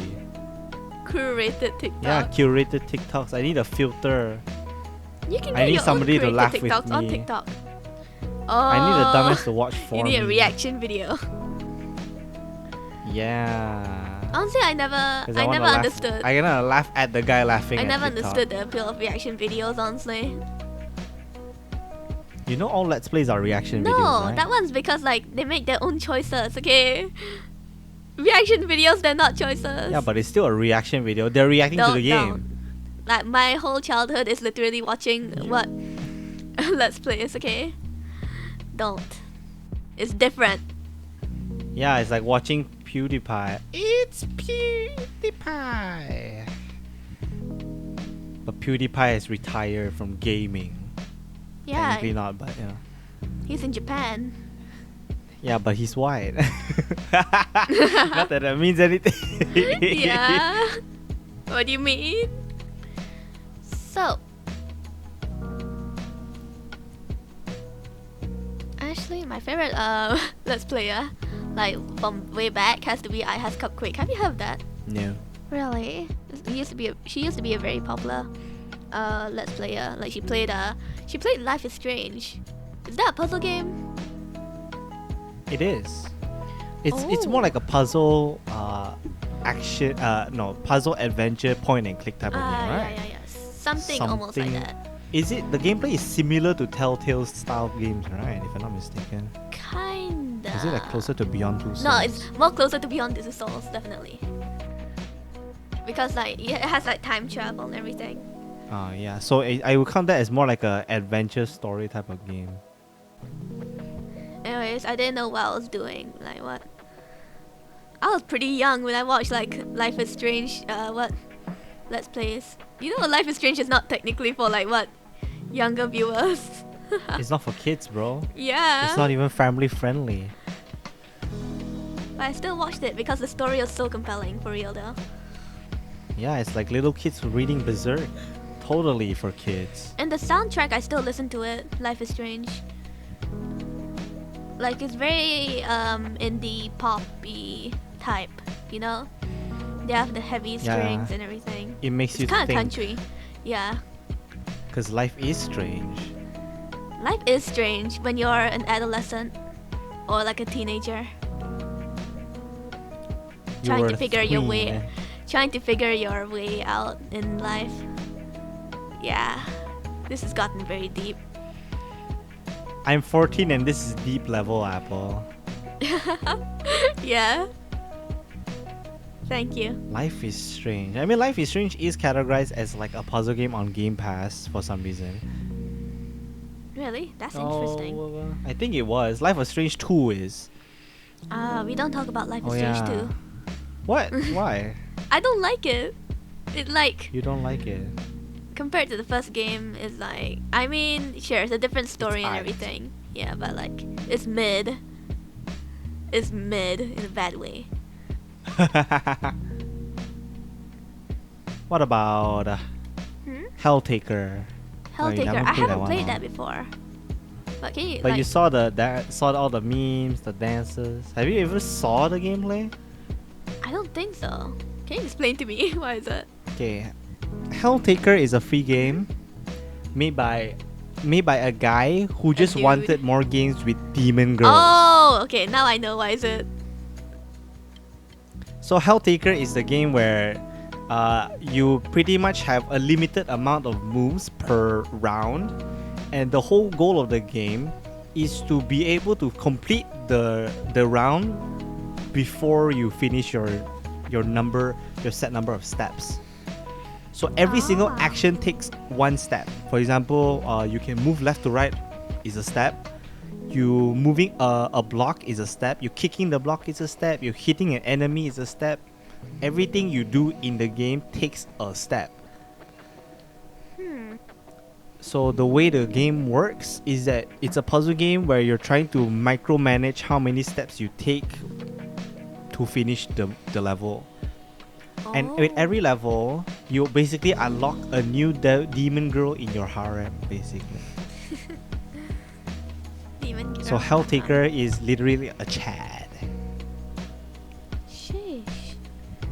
A: Curated TikTok.
B: Yeah, curated TikToks. I need a filter.
A: You can
B: I
A: get
B: need
A: your
B: somebody
A: own
B: to
A: curated
B: laugh with
A: TikToks on
B: me.
A: TikTok. Oh,
B: I need a dumbass to watch for
A: you
B: me.
A: need a reaction video.
B: Yeah.
A: Honestly, I never understood.
B: I gonna laugh at the guy laughing
A: I
B: at
A: never
B: TikTok.
A: understood the appeal of reaction videos, honestly.
B: You know all Let's Plays are reaction videos,
A: No,
B: right?
A: that one's because like they make their own choices, okay? Reaction videos, they're not choices.
B: Yeah, but it's still a reaction video. They're reacting to the game.
A: Like my whole childhood is literally watching what Let's Plays, okay? Don't. It's different.
B: Yeah, it's like watching PewDiePie. It's PewDiePie. But PewDiePie has retired from gaming.
A: Yeah,
B: Technically not, but you know.
A: he's in Japan.
B: Yeah, but he's white. Not that that means anything.
A: Yeah. What do you mean? So, actually, my favorite Let's Player, like from way back, has to be I Has Cupquake. Have you heard of that?
B: No.
A: Really? She used to be a very popular Let's Player. Like she played Life is Strange. Is that a puzzle game?
B: It is. It's
A: Oh.
B: more like a puzzle action puzzle adventure point and click type of game, right?
A: Yeah. Something almost like that.
B: Is it the gameplay is similar to Telltale style games, right? If I'm not mistaken.
A: Kinda.
B: Is it like closer to Beyond Two Souls?
A: No, it's more closer to Beyond Two Souls, definitely. Because like it has like time travel and everything.
B: Yeah. So I would count that as more like a adventure story type of game.
A: Anyways, I didn't know what I was doing. Like what? I was pretty young when I watched like Life is Strange. Let's Plays. You know, Life is Strange is not technically for like what younger viewers.
B: It's not for kids, bro.
A: Yeah.
B: It's not even family friendly.
A: But I still watched it because the story was so compelling, for real though.
B: Yeah, it's like little kids reading Berserk. Totally for kids.
A: And the soundtrack, I still listen to it. Life is Strange. Like it's very indie poppy type, you know. They have the heavy strings and everything.
B: It makes
A: It's
B: you
A: kind of
B: think.
A: country, yeah.
B: Because life is strange.
A: Life is strange when you're an adolescent or like a teenager, trying
B: You're
A: to
B: a
A: figure your
B: tween,
A: way,
B: eh?
A: trying to figure your way out in life. Yeah, this has gotten very deep.
B: I'm 14 and this is deep level, Apple.
A: Yeah. Thank you.
B: Life is strange. I mean, Life is Strange is categorized as like a puzzle game on Game Pass for some reason.
A: Really? That's interesting.
B: I think it was. Life is Strange 2 is.
A: We don't talk about Life is
B: Oh,
A: Strange
B: yeah.
A: 2.
B: What? Why?
A: I don't like it. It like
B: You don't like it?
A: compared to the first game is like, I mean, sure, it's a different story and
B: aight.
A: everything. Yeah, but like it's mid. It's mid in a bad way.
B: What about Helltaker? Oh, you
A: Helltaker.
B: never
A: I
B: played that
A: haven't
B: one,
A: played
B: huh?
A: that before. But can you
B: But
A: like,
B: you saw saw all the memes, the dances. Have you ever saw the gameplay?
A: I don't think so. Can you explain to me why is it?
B: Okay, Helltaker is a free game made by a guy who just
A: dude.
B: wanted more games with demon girls.
A: Oh, okay. Now I know why is it.
B: So Helltaker is the game where you pretty much have a limited amount of moves per round, and the whole goal of the game is to be able to complete the round before you finish your set number of steps. So every single action takes one step. For example, you can move left to right is a step. You moving a block is a step. You kicking the block is a step. You hitting an enemy is a step. Everything you do in the game takes a step. So the way the game works is that it's a puzzle game where you're trying to micromanage how many steps you take to finish the level. And with
A: Oh.
B: every level, you basically unlock a new demon girl in your harem, basically.
A: Demon girl.
B: So Helltaker is literally a Chad.
A: Sheesh.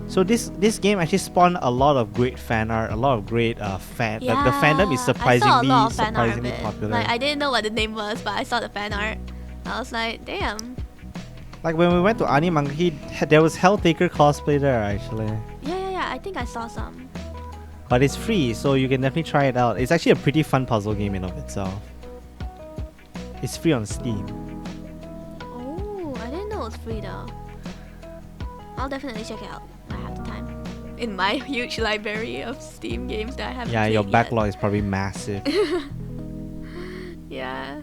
B: So this game actually spawned a lot of great fan art, a lot of great fan.
A: Yeah,
B: The fandom is
A: I saw a lot of fan art of
B: surprisingly
A: it.
B: popular.
A: Like I didn't know what the name was, but I saw the fan art. I was like, damn.
B: Like when we went to Animangki, there was Helltaker cosplay there actually.
A: Yeah. I think I saw some.
B: But it's free, so you can definitely try it out. It's actually a pretty fun puzzle game in of itself. It's free on Steam.
A: Oh, I didn't know it was free though. I'll definitely check it out. I have the time. In my huge library of Steam games that I haven't
B: Yeah,
A: played
B: your
A: yet.
B: backlog is probably massive.
A: Yeah.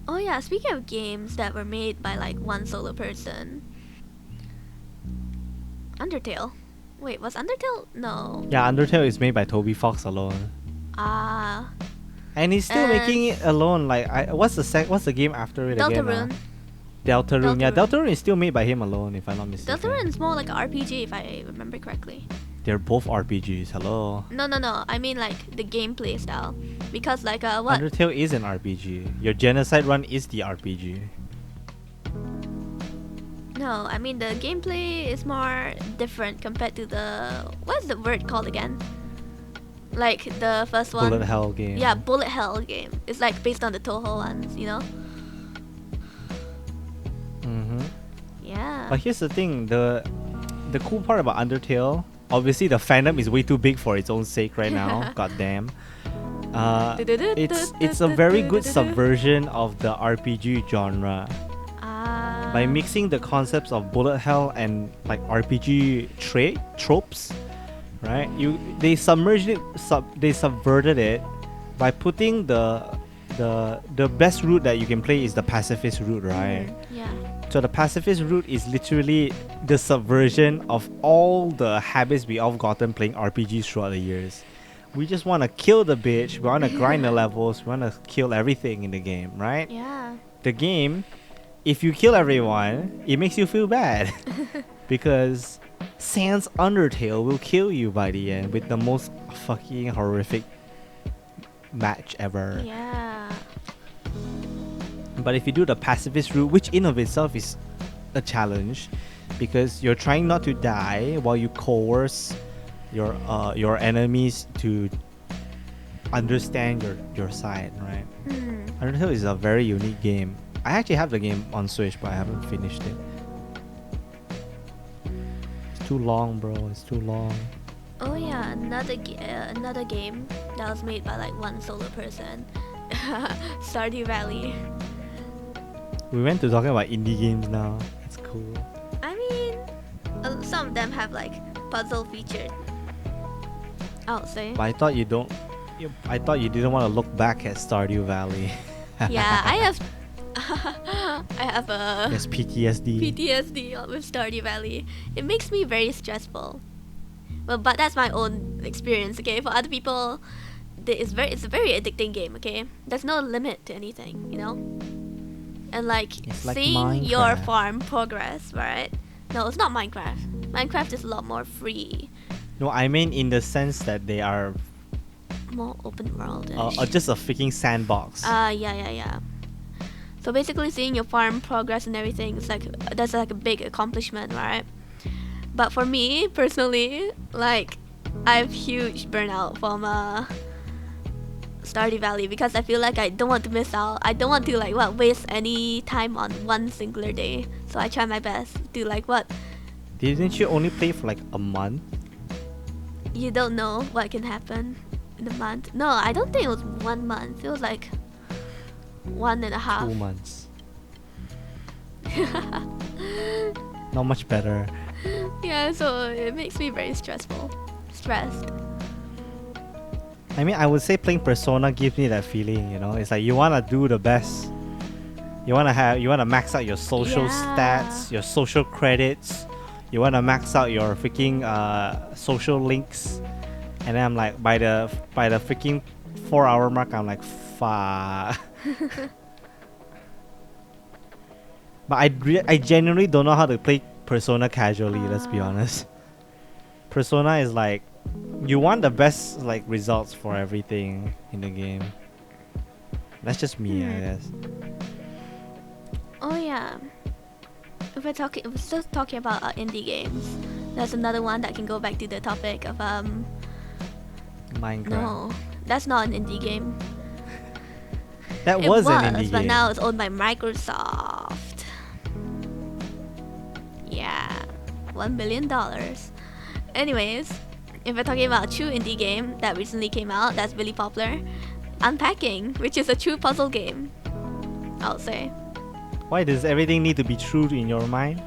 A: Oh yeah, speaking of games that were made by like one solo person. Undertale. Wait, was Undertale? No.
B: Yeah, Undertale is made by Toby Fox alone.
A: Ah.
B: And he's still making it alone. Like, what's the game after it again?
A: Deltarune.
B: Deltarune. Yeah,
A: Deltarune.
B: Deltarune is still made by him alone, if I'm not mistaken.
A: Deltarune's more like an RPG if I remember correctly.
B: They're both RPGs. Hello.
A: No. I mean like the gameplay style. Because like what?
B: Undertale is an RPG. Your Genocide run is the RPG.
A: No, I mean the gameplay is more different compared to the what's the word called again? Like the first one.
B: Bullet Hell game.
A: Yeah, Bullet Hell game. It's like based on the Toho ones, you know?
B: Mm-hmm.
A: Yeah.
B: But here's the thing, the cool part about Undertale, obviously the fandom is way too big for its own sake right now. Goddamn. It's a very good subversion of the RPG genre. By mixing the concepts of bullet hell and like RPG tropes, right? They subverted it by putting the best route that you can play is the pacifist route, right?
A: Yeah.
B: So the pacifist route is literally the subversion of all the habits we all gotten playing RPGs throughout the years. We just want to kill the bitch, we want to grind the levels, we want to kill everything in the game, right?
A: Yeah.
B: The game, if you kill everyone, it makes you feel bad. Because Sans Undertale will kill you by the end with the most fucking horrific match ever.
A: Yeah.
B: But if you do the pacifist route, which in of itself is a challenge, because you're trying not to die while you coerce your enemies to understand your side, right? Undertale is a very unique game. I actually have the game on Switch, but I haven't finished it. It's too long, bro. It's too long.
A: Oh yeah, another game that was made by like one solo person. Stardew Valley.
B: We went to talking about indie games now. That's cool.
A: I mean, some of them have like puzzle featured. I'll say.
B: But I thought you didn't want to look back at Stardew Valley.
A: Yeah, I have. I have a
B: Yes, PTSD.
A: PTSD with Stardew Valley. It makes me very stressful. Well, but that's my own experience. Okay, for other people, it's a very addicting game. Okay, there's no limit to anything, you know. And like
B: It's like
A: seeing your
B: Minecraft.
A: farm progress, right? No, it's not Minecraft. Minecraft is a lot more free,
B: No, I mean in the sense that they are
A: more open world.
B: just a freaking sandbox.
A: Yeah. So basically, seeing your farm progress and everything is like that's like a big accomplishment, right? But for me personally, like I have huge burnout from Stardew Valley because I feel like I don't want to miss out. I don't want to like waste any time on one singular day. So I try my best to like
B: Didn't you only play for like a month?
A: you don't know what can happen in a month. No, I don't think it was 1 month. It was like 1.5.
B: 2 months. Not much better.
A: Yeah, so it makes me very stressed.
B: I mean, I would say playing Persona gives me that feeling, you know? It's like you want to do the best. You want to max out your social stats, your social credits. You want to max out your freaking social links. And then I'm like, by the freaking 4-hour mark, I'm like, fuck. But I genuinely don't know how to play Persona casually. Let's be honest. Persona is like, you want the best like results for everything in the game. That's just me, I guess.
A: Oh yeah. If we're still talking about indie games, there's another one that can go back to the topic of
B: Minecraft.
A: No, that's not an indie game.
B: That was an indie game.
A: But now it's owned by Microsoft. Yeah, $1 billion. Anyways, if we're talking about a true indie game that recently came out that's really popular, Unpacking, which is a true puzzle game, I would say.
B: Why does everything need to be true in your mind?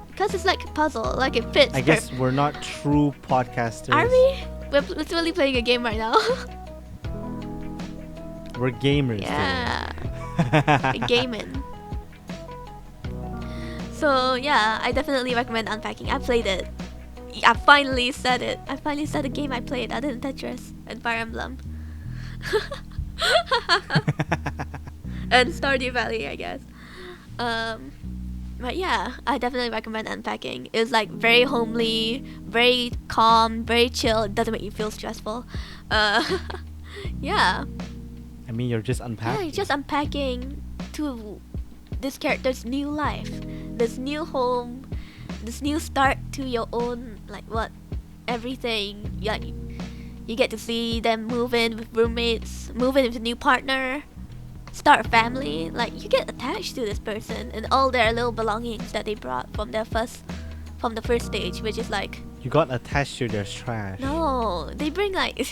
A: Because it's like a puzzle, like it fits.
B: I guess we're not true podcasters.
A: Are we? We're literally playing a game right now.
B: We're gamers.
A: Yeah. Gaming. So yeah, I definitely recommend Unpacking. I played it. I finally said it. I finally said a game I played other than Tetris and Fire Emblem. And Stardew Valley, I guess. But yeah, I definitely recommend Unpacking. It's like very homely, very calm, very chill. It doesn't make you feel stressful. Yeah.
B: I mean, you're just unpacking.
A: Yeah, you're just unpacking to this character's new life, this new home, this new start to your own, like what, everything. Like you get to see them move in with roommates, move in with a new partner, start a family. Like you get attached to this person and all their little belongings that they brought from the first stage, which is like.
B: You got attached to their trash.
A: No, they bring like.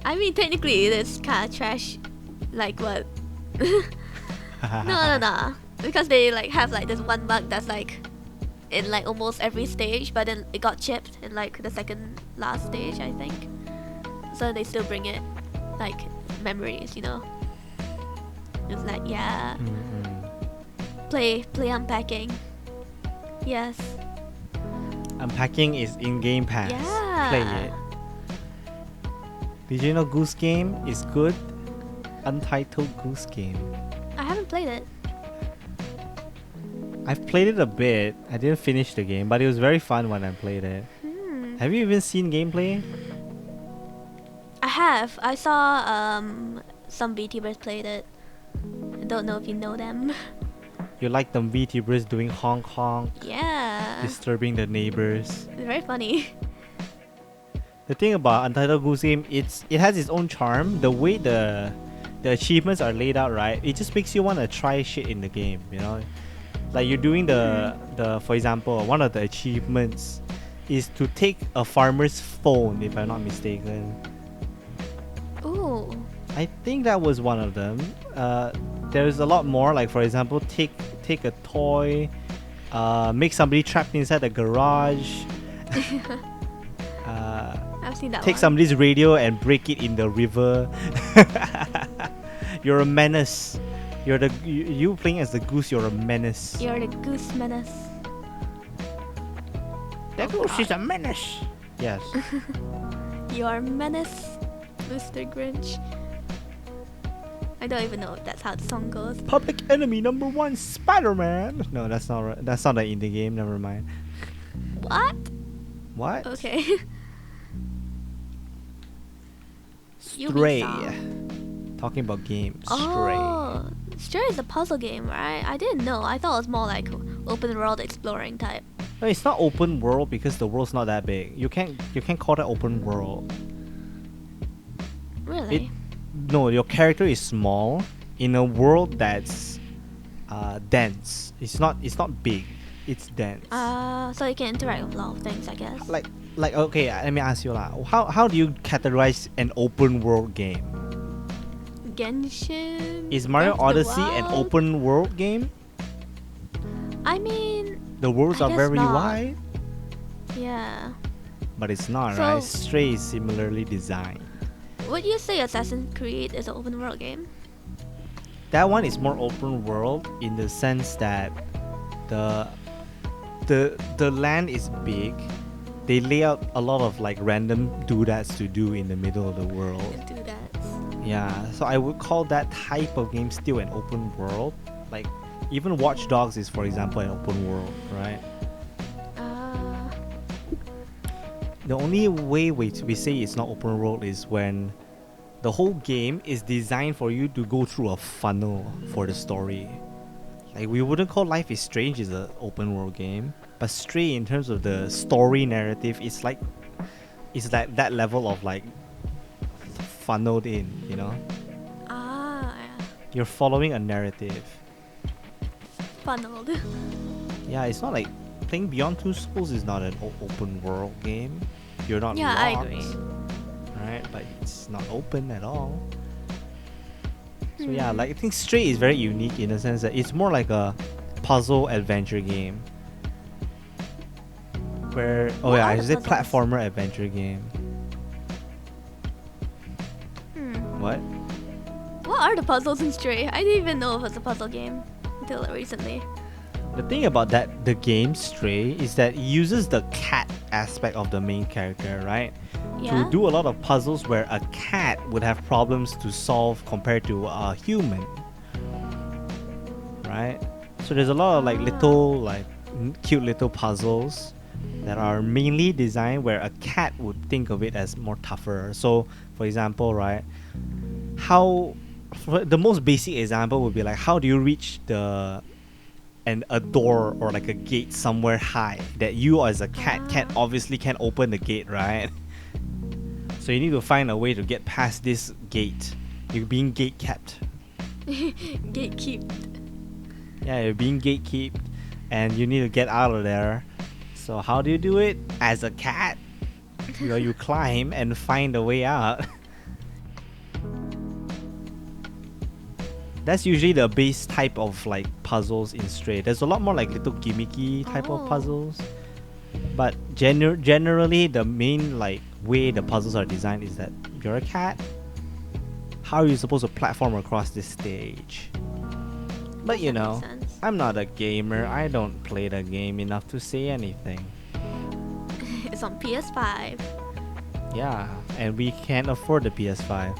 A: I mean, technically, it's kind of trash. Like what? No. Because they like have like this one mug that's like in like almost every stage, but then it got chipped in like the second last stage, I think. So they still bring it, like memories, you know. It's like yeah. Play Unpacking. Yes.
B: Unpacking is in Game Pass.
A: Yeah.
B: Play it. Did you know Goose Game is good? Untitled Goose Game.
A: I haven't played it.
B: I've played it a bit. I didn't finish the game, but it was very fun when I played it. Have you even seen gameplay?
A: I have. I saw some VTubers played it. I don't know if you know them.
B: You like them VTubers doing honk honk,
A: Yeah.
B: disturbing the neighbors.
A: It's very funny.
B: The thing about Untitled Goose Game, it has its own charm. The way the achievements are laid out, right? It just makes you want to try shit in the game, you know? Like you're doing the for example, one of the achievements is to take a farmer's phone, if I'm not mistaken.
A: Ooh.
B: I think that was one of them. There's a lot more, like for example, take a toy, make somebody trapped inside the garage.
A: I've seen that
B: Take
A: one.
B: somebody's radio and break it in the river. You're a menace. You playing as the goose. You're a menace.
A: You're the goose menace.
B: The goose is a menace. Yes.
A: You're a menace, Mr. Grinch. I don't even know if that's how the song goes.
B: Public enemy number one, Spider-Man. No, that's not right. That's not an indie game. Never mind.
A: What?
B: What?
A: Okay.
B: Stray.
A: Ubisoft.
B: Talking about games.
A: Oh, Stray is a puzzle game, right? I didn't know. I thought it was more like open world exploring type.
B: No, it's not open world because the world's not that big. You can't call that open world.
A: Really?
B: No, your character is small in a world that's dense. It's not big. It's dense.
A: So you can interact with a lot of things, I guess.
B: Like okay, let me ask you lah. How do you categorize an open world game?
A: Genshin.
B: Is Mario
A: Breath of the
B: Odyssey an
A: Wild?
B: open world game?
A: I mean,
B: The worlds
A: I
B: are
A: guess
B: very
A: not.
B: wide,
A: yeah.
B: but it's not,
A: So-
B: right? Stray is similarly designed.
A: Would you say Assassin's Creed is an open world game?
B: That one is more open world in the sense that the land is big. They lay out a lot of like random doodads to do in the middle of the world.
A: Do that.
B: Yeah, so I would call that type of game still an open world. Like Even Watch Dogs is, for example, an open world, right?
A: Uh,
B: The only way we say it's not open world is when the whole game is designed for you to go through a funnel for the story. Like, we wouldn't call Life is Strange as an open world game, but Stray, in terms of the story narrative, it's like that level of like funneled in, you know?
A: yeah.
B: You're following a narrative.
A: Funneled.
B: Yeah, it's not like playing Beyond Two Souls is not an open world game. You're not
A: Yeah, I
B: locked,
A: agree.
B: right? But it's not open at all. So yeah, like I think Stray is very unique in the sense that it's more like a puzzle adventure game. Where
A: What are
B: I
A: the
B: say
A: puzzles?
B: platformer adventure game. What?
A: What are the puzzles in Stray? I didn't even know it was a puzzle game until recently.
B: The thing about the game Stray is that it uses the cat aspect of the main character, right?
A: Yeah.
B: To do a lot of puzzles where a cat would have problems to solve compared to a human, right? So there's a lot of like little like cute little puzzles that are mainly designed where a cat would think of it as more tougher. So for example, right, the most basic example would be like, how do you reach a door or like a gate somewhere high that you as a cat can't open the gate, right? So you need to find a way to get past this gate. You're being gate kept.
A: Gatekeep.
B: Yeah, you're being gatekept, and you need to get out of there. So how do you do it? As a cat, you climb and find a way out. That's usually the base type of like puzzles in Stray. There's a lot more like little gimmicky type of puzzles, but generally the main like way the puzzles are designed is that you're a cat. How are you supposed to platform across this stage? But you
A: That
B: know,
A: makes sense.
B: I'm not a gamer. I don't play the game enough to say anything.
A: It's on PS5.
B: Yeah, and we can't afford the PS5.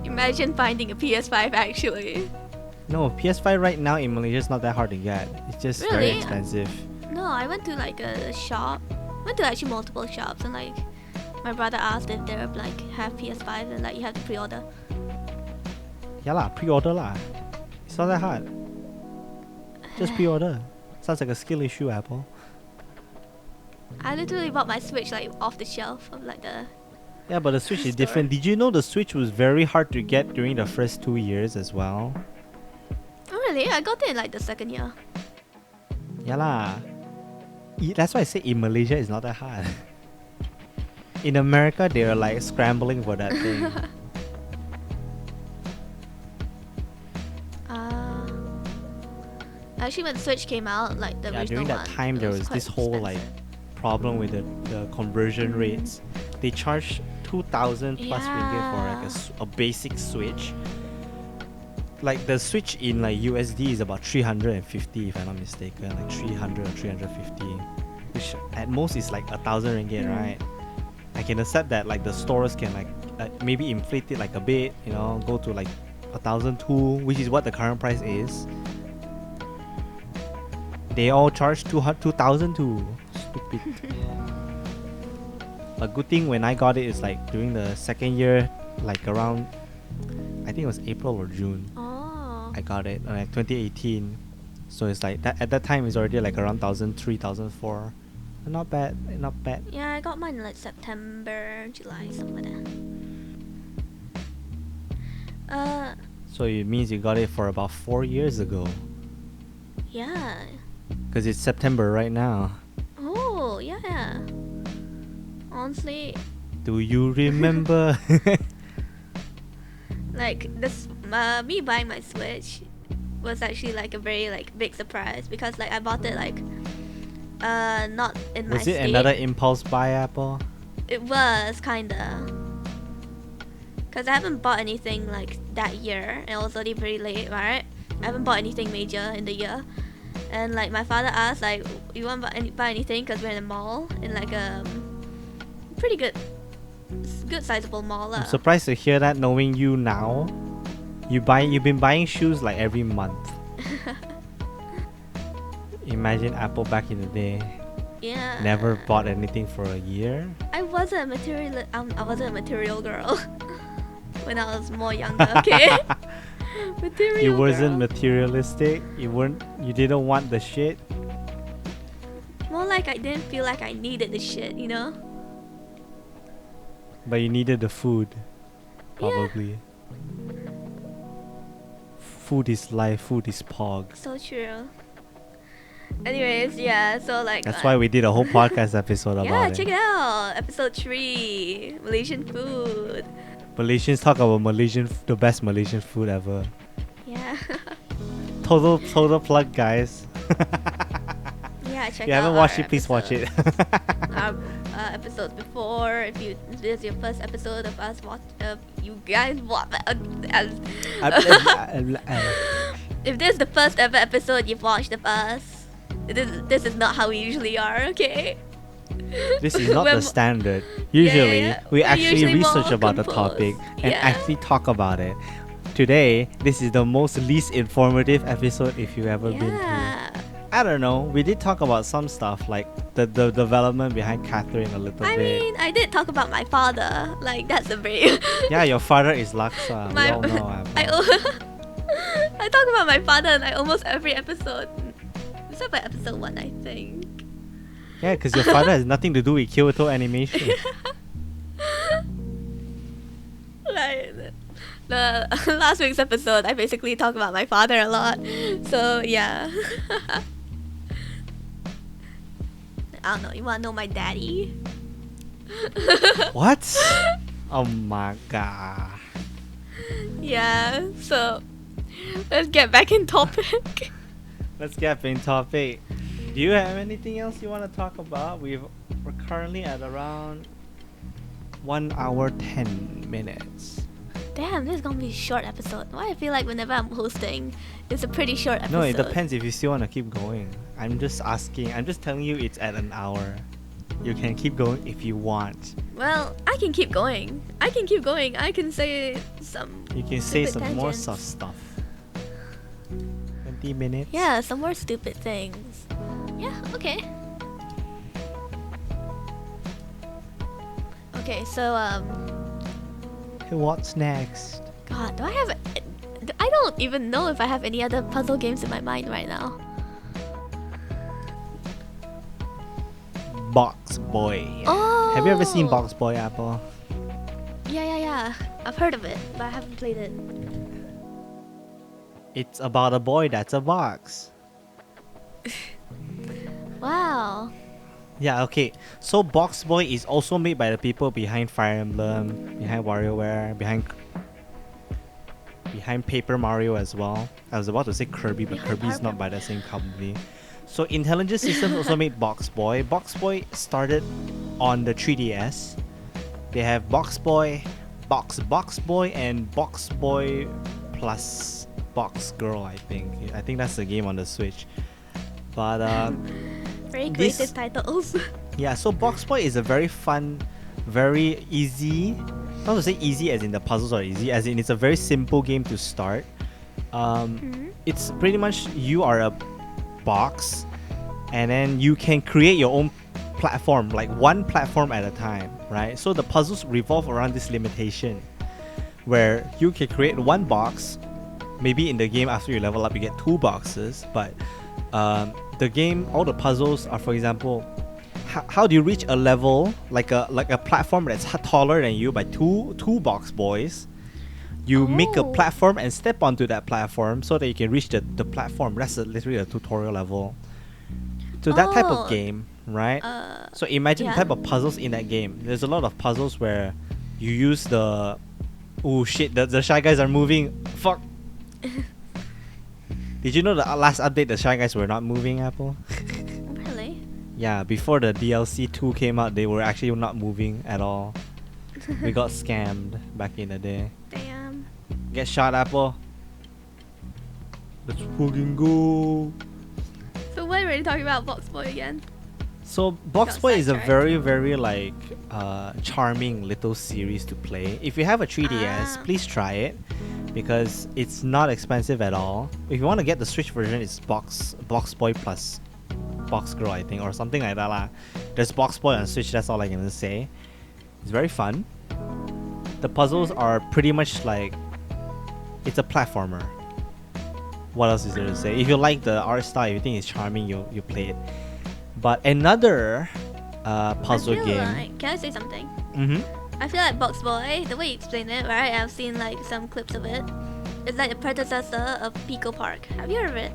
A: Imagine finding a PS5 actually.
B: No, PS5 right now in Malaysia is not that hard to get. It's just very
A: Really?
B: expensive.
A: No, I went to like a shop. Went to actually multiple shops and like my brother asked if they like have PS5 and like you have to pre-order.
B: Yeah lah, pre-order lah. It's not that hard. Just pre-order. Sounds like a skill issue, Apple.
A: I literally bought my Switch like off the shelf of like the.
B: Yeah, but the Switch is
A: Store.
B: different. Did you know the Switch was very hard to get during the first 2 years as well?
A: Oh really? I got it in like the second year.
B: Yeah lah. That's why I say in Malaysia it's not that hard. In America, they're like scrambling for that thing.
A: Actually, when Switch came out, like the
B: Yeah,
A: original
B: during that
A: one,
B: time
A: it
B: there was
A: quite
B: this whole like
A: expensive.
B: problem with the conversion rates. They charge 2,000 plus ringgit for like a basic Switch. Like the Switch in like USD is about 350 if I'm not mistaken, like 300 or 350, which at most is like 1,000 ringgit, right? I can accept that like the stores can like maybe inflate it like a bit, you know, go to like 1,002, which is what the current price is. They all charge 2,002. Stupid. A good thing when I got it is like during the second year, like around, I think it was April or June.
A: Oh.
B: I got it, like 2018. So it's like that at that time it's already like around 1,003, 1,004. Not bad, not bad.
A: Yeah, I got mine in like September, July, something like that.
B: So it means you got it for about 4 years ago.
A: Yeah.
B: Because it's September right now.
A: Oh, yeah. Honestly,
B: Do you remember?
A: like this, me buying my Switch was actually like a very like big surprise because like I bought it like, not in my
B: Was it
A: state.
B: another impulse buy, Apple?
A: It was kinda. Cause I haven't bought anything like that year, and it was already pretty late, right? I haven't bought anything major in the year, and like my father asked like, "You want to buy anything?" Cause we're in a mall, in like a pretty good sizable mall lah.
B: I'm surprised to hear that, knowing you now. You've been buying shoes like every month. Imagine Apple back in the day.
A: Yeah.
B: Never bought anything for a year.
A: I wasn't a material girl when I was more younger. Okay. Material
B: You wasn't
A: girl.
B: materialistic. You didn't want the shit.
A: More like I didn't feel like I needed the shit, you know?
B: But you needed the food.
A: Yeah.
B: Probably. Food is life, food is pog.
A: So true. Anyways, yeah, so like
B: That's why we did a whole podcast episode about
A: yeah,
B: it.
A: check it out. Episode 3, Malaysian food.
B: Malaysians talk about the best Malaysian food ever.
A: Yeah.
B: Total plug, guys.
A: Yeah, check
B: If you
A: out
B: haven't watched
A: our
B: it, please watch it.
A: our episodes before. If this is your first episode of us you guys watch. If this is the first ever episode you've watched of us, this is not how we usually are, okay?
B: This is not
A: We're
B: the standard. Usually,
A: yeah.
B: we
A: We're
B: actually
A: usually more
B: research about the
A: composed.
B: topic and
A: Yeah.
B: actually talk about it. Today, this is the most least informative episode if you've ever been to.
A: Yeah.
B: I don't know. We did talk about some stuff like the development behind Catherine a little
A: I
B: bit.
A: mean, I did talk about my father. Like, that's a very...
B: Yeah, your father is Laksa. We all know.
A: I talk about my father in like almost every episode. Except for episode 1, I think.
B: Yeah, because your father has nothing to do with Kyoto animation.
A: Like, the last week's episode, I basically talk about my father a lot. So, yeah. I don't know, you wanna know my daddy?
B: What? Oh my god.
A: Yeah, so let's get back in topic.
B: Let's get in topic. Do you have anything else you want to talk about? We're currently at around 1 hour 10 minutes.
A: Damn, this is gonna be a short episode. Why I feel like whenever I'm hosting, it's a pretty short episode.
B: No, it depends if you still want to keep going. I'm just asking. I'm just telling you it's at an hour. You can keep going if you want.
A: Well, I can keep going. I can say some.
B: You can say
A: stupid
B: some more
A: tangents.
B: soft stuff. 20 minutes?
A: Yeah, some more stupid things. Yeah, okay. Okay, so
B: Hey, what's next?
A: God, I don't even know if I have any other puzzle games in my mind right now.
B: Box Boy.
A: Oh!
B: Have you ever seen Box Boy, Apple?
A: Yeah. I've heard of it, but I haven't played it.
B: It's about a boy that's a box.
A: Wow.
B: Yeah, okay. So Box Boy is also made by the people behind Fire Emblem, behind WarioWare, behind Paper Mario as well. I was about to say Kirby, but
A: Behind
B: Kirby's not
A: Mario.
B: by the same company. So Intelligent Systems also made Box Boy. Box Boy started on the 3DS. They have Box Boy, Box Boy, and Box Boy plus Box Girl, I think. I think that's the game on the Switch. But
A: Very
B: This-
A: creative titles.
B: yeah, so Box Boy is a very fun, very easy. Not to say easy as in the puzzles are easy, as in it's a very simple game to start. It's pretty much you are a box, and then you can create your own platform, like one platform at a time, right? So the puzzles revolve around this limitation, where you can create one box. Maybe in the game after you level up, you get 2 boxes, but the game, all the puzzles are, for example, how do you reach a level like a platform that's taller than you by two box boys? You make a
A: Oh.
B: platform and step onto that platform so that you can reach the platform. That's literally a tutorial level. So that type of
A: Oh.
B: game, right?
A: Uh,
B: So imagine
A: yeah.
B: the type of puzzles in that game. There's a lot of puzzles where you use the... Oh shit, the Shy Guys are moving. Fuck. Did you know the last update the Shy Guys were not moving, Apple?
A: Really?
B: Yeah, before the DLC 2 came out, they were actually not moving at all. We got scammed back in the day.
A: Damn.
B: Get shot, Apple. Let's fucking go.
A: So what are we talking about Box Boy again?
B: So Box
A: Got
B: Boy is a
A: sidetracked.
B: very like charming little series to play. If you have a 3DS,
A: Ah.
B: please try it because it's not expensive at all. If you want to get the Switch version, it's Box Boy plus Box Girl, I think, or something like that lah. There's Box Boy on Switch. That's all I can say. It's very fun. The puzzles are pretty much like it's a platformer. What else is there to say? If you like the art style, if you think it's charming, you play it. But another puzzle game.
A: Like, can I say something?
B: Mm-hmm.
A: I feel like Box Boy, the way you explain it, right? I've seen like some clips of it. It's like the predecessor of Pico Park. Have you heard of it?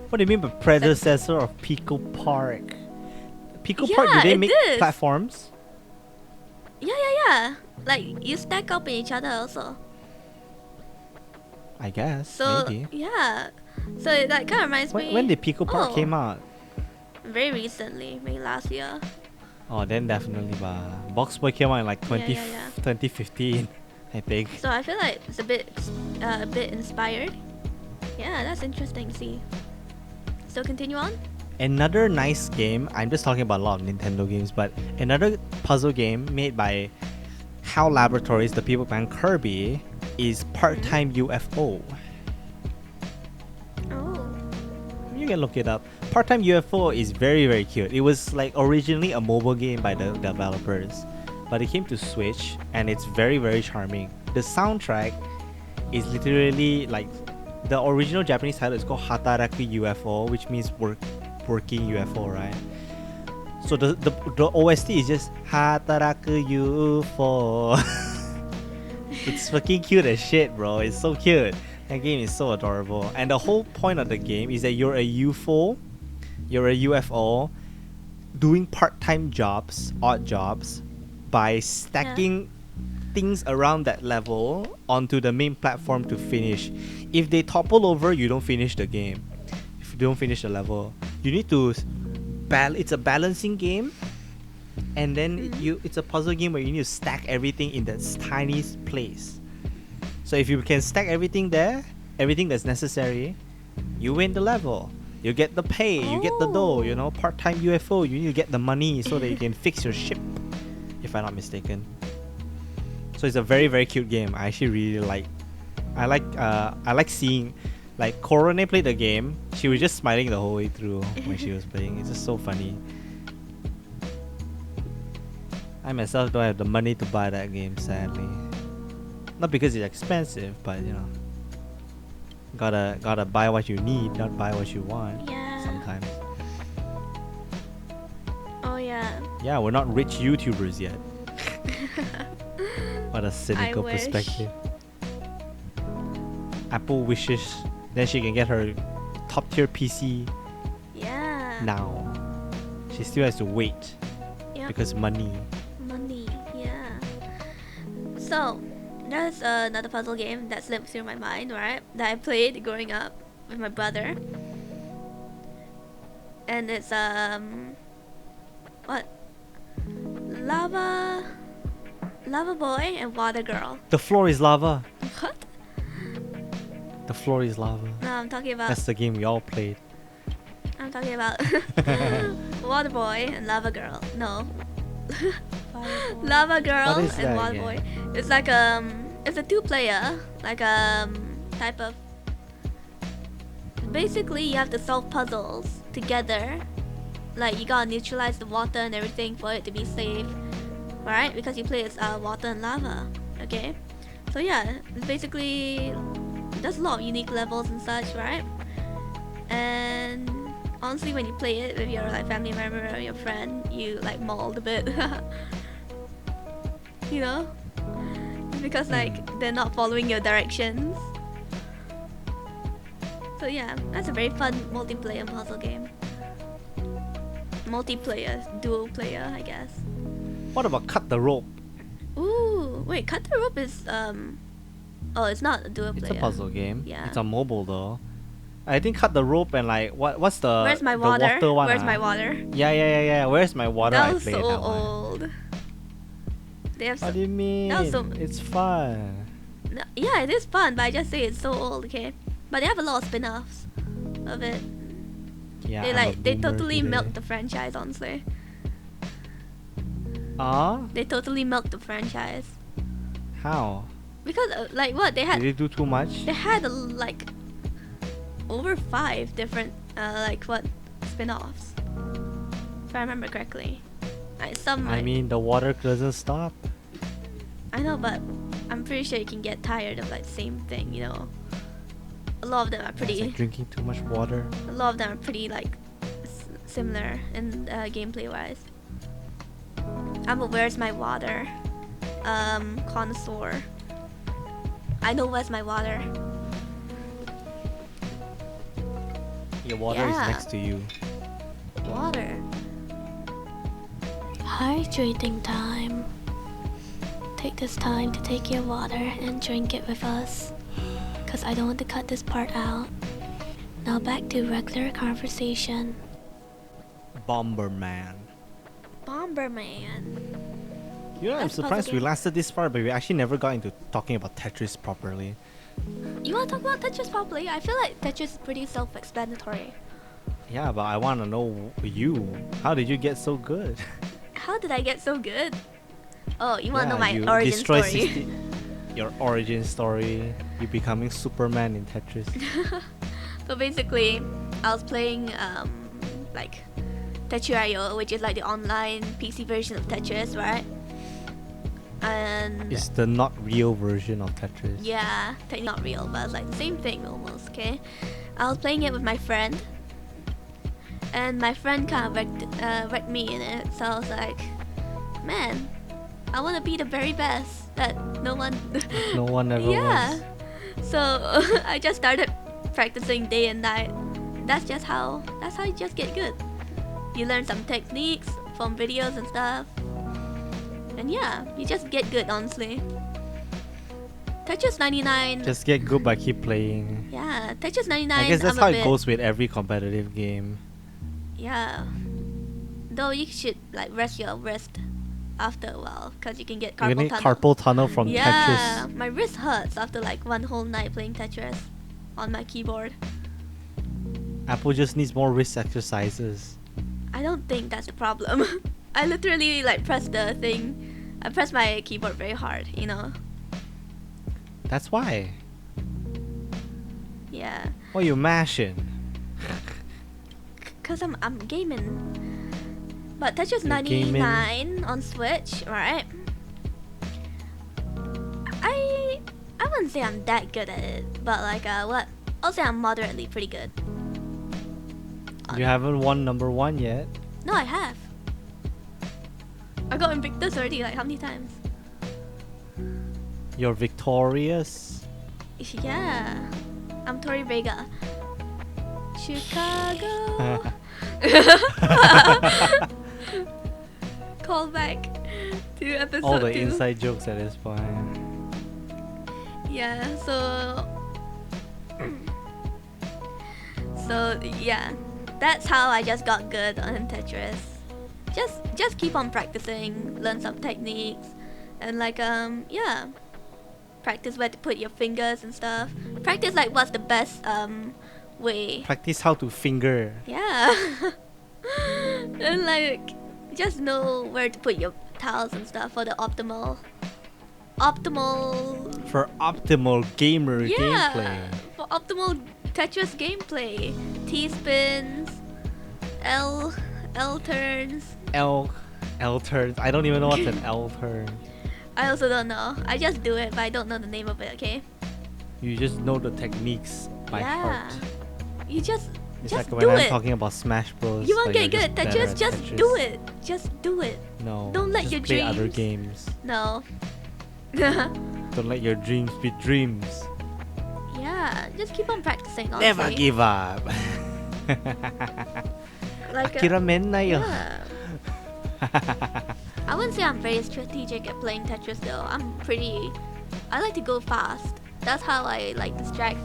B: What do you mean by predecessor of Pico Park? Pico Park,
A: Yeah,
B: do they
A: it
B: make
A: is.
B: platforms?
A: Yeah. Like you stack up in each other also.
B: I guess,
A: So
B: maybe.
A: yeah. So that kind of reminds me.
B: When did Pico Park
A: Oh,
B: came out?
A: Very recently, maybe last year.
B: Oh, then definitely. Box Boy came out in like 2015, I think.
A: So I feel like it's a bit inspired. Yeah, that's interesting to see. So continue on.
B: Another nice game, I'm just talking about a lot of Nintendo games, but another puzzle game made by HAL Laboratories, the people behind Kirby, is Part-Time UFO.
A: Oh.
B: You can look it up. Part-Time UFO is very, very cute. It was like originally a mobile game by the developers, but it came to Switch and it's very, very charming. The soundtrack is literally like the original Japanese title is called Hataraku UFO, which means working UFO, right? So the OST is just Hataraku UFO. It's fucking cute as shit, bro. It's so cute. That game is so adorable. And the whole point of the game is that you're a UFO, doing part-time jobs, odd jobs, by stacking things around that level onto the main platform to finish. If they topple over, you don't finish the game. If you don't finish the level, you need to it's a balancing game, and then it's a puzzle game where you need to stack everything in that tiny place. So if you can stack everything there, everything that's necessary, you win the level. You get the pay, you get the dough, you know, part-time UFO, you need to get the money so that you can fix your ship, if I'm not mistaken. So it's a very, very cute game. I actually really like. I like seeing, like, Korone played the game. She was just smiling the whole way through when she was playing. It's just so funny. I myself don't have the money to buy that game, sadly. Not because it's expensive, but you know, gotta buy what you need, not buy what you want.
A: Yeah.
B: Sometimes.
A: Oh yeah.
B: Yeah, we're not rich YouTubers yet. What a cynical
A: I wish.
B: perspective. Apple wishes then she can get her top tier PC
A: Yeah.
B: now. She still has to wait
A: Yep.
B: because money.
A: Money. Yeah. So there's another puzzle game that slipped through my mind, right? That I played growing up with my brother. And it's what? Lava Boy and Water Girl.
B: The floor is lava.
A: What?
B: The floor is lava.
A: No, I'm talking about
B: That's the game we all played.
A: Water Boy and Lava Girl. No. Lava Girl
B: What is
A: and
B: that
A: Water
B: again?
A: Boy. It's like it's a two-player, like type of. Basically, you have to solve puzzles together. Like you gotta neutralize the water and everything for it to be safe, right? Because you play as water and lava. Okay. So yeah, it's basically there's a lot of unique levels and such, right? And honestly, when you play it with your like family member or your friend, you like mauled a bit. You know, because like they're not following your directions. So yeah, that's a very fun multiplayer puzzle game. Multiplayer, dual player, I guess.
B: What about Cut the Rope?
A: Ooh, wait, Cut the Rope is oh, it's not a dual
B: It's
A: player.
B: a puzzle game.
A: Yeah.
B: It's on mobile though. I think Cut the Rope and like what's the
A: Where's my
B: the
A: water?
B: one,
A: Where's my water?
B: Yeah. Where's my water?
A: That
B: I
A: was
B: played
A: so
B: that one.
A: old. They have
B: What do you mean?
A: that was so-
B: It's fun.
A: no, yeah, it is fun, but I just say it's so old, okay? But they have a lot of spin-offs of it.
B: Yeah.
A: They totally milked the franchise, honestly. They totally milked the franchise
B: How?
A: because like what they
B: Did
A: had
B: they do too much?
A: they had like over 5 different like what spin-offs. if I remember correctly.
B: I mean, the water doesn't stop.
A: I know, but I'm pretty sure you can get tired of like same thing, you know. A lot of them are
B: It's
A: pretty.
B: like drinking too much water.
A: A lot of them are pretty like similar in gameplay wise. Where's my water? Connoisseur. I know where's my water.
B: Your water is
A: Yeah.
B: next to you.
A: Water. Hydrating time. Take this time to take your water and drink it with us. Cause I don't want to cut this part out. Now back to regular conversation.
B: Bomberman.
A: Bomberman.
B: You know, I'm
A: That's
B: surprised we
A: puzzle game.
B: lasted this far, but we actually never got into talking about Tetris properly.
A: You wanna talk about Tetris properly? I feel like Tetris is pretty self-explanatory.
B: Yeah, but I want to know you. How did you get so good?
A: How did I get so good? Oh, you wanna know
B: Yeah,
A: my
B: you
A: origin
B: destroy
A: story?
B: 60 your origin story. You becoming Superman in Tetris.
A: So basically, I was playing like Tetris.io, which is like the online PC version of Tetris, right? And
B: It's the not real version of Tetris.
A: yeah, technically not real, but it's like the same thing almost. Okay, I was playing it with my friend, and my friend kind of wrecked me in it. So I was like, man, I want to be the very best that no one.
B: No one ever
A: Yeah.
B: was.
A: So I just started practicing day and night. That's how you just get good. You learn some techniques from videos and stuff. And yeah, you just get good, honestly. Tetris 99.
B: Just get good by keep playing.
A: Yeah, Tetris 99.
B: I guess that's
A: I'm a
B: how
A: bit,
B: it goes with every competitive game.
A: Yeah. Though you should like rest your wrist after a while, cause you can get
B: You're gonna
A: carpal
B: get
A: tunnel.
B: carpal tunnel from
A: Yeah,
B: Tetris.
A: my wrist hurts after like one whole night playing Tetris on my keyboard.
B: Apple just needs more wrist exercises.
A: I don't think that's the problem. I literally like press the thing. I press my keyboard very hard, you know.
B: That's why.
A: Yeah,
B: What you mashing?
A: cause I'm gaming. But Tetris
B: You're gaming.
A: 99 on Switch, right? I wouldn't say I'm that good at it, but like what? I'll say I'm moderately pretty good.
B: You haven't won number 1 yet.
A: No, I have. I got Invictus already, like how many times?
B: You're victorious.
A: Yeah, I'm Tori Vega. Chicago. Call back to episode
B: All the
A: 2.
B: inside jokes at this point.
A: Yeah, so yeah, that's how I just got good on Tetris. Just keep on practicing, learn some techniques, and like yeah, practice where to put your fingers and stuff. Practice like what's the best way.
B: Practice how to finger.
A: Yeah. And like just know where to put your tiles and stuff for the optimal
B: For optimal gamer
A: yeah,
B: gameplay.
A: for optimal Tetris gameplay. T spins, L turns.
B: L turns. I don't even know what's an L turn.
A: I also don't know. I just do it, but I don't know the name of it. Okay.
B: You just know the techniques by
A: Yeah.
B: heart.
A: You just
B: It's
A: just
B: like
A: do
B: when I'm
A: it.
B: talking about Smash Bros.
A: You won't
B: like
A: get
B: you're
A: good.
B: better
A: Tetris,
B: at
A: just
B: Tetris.
A: do it. Just do it.
B: No.
A: Don't let
B: just
A: your
B: play other
A: dreams-
B: games.
A: No.
B: Don't let your dreams be dreams.
A: Yeah, just keep on practicing.
B: Never
A: Honestly.
B: give up.
A: Like
B: Akiramen na yo.
A: yeah. I wouldn't say I'm very strategic at playing Tetris though. I like to go fast. That's how I like distract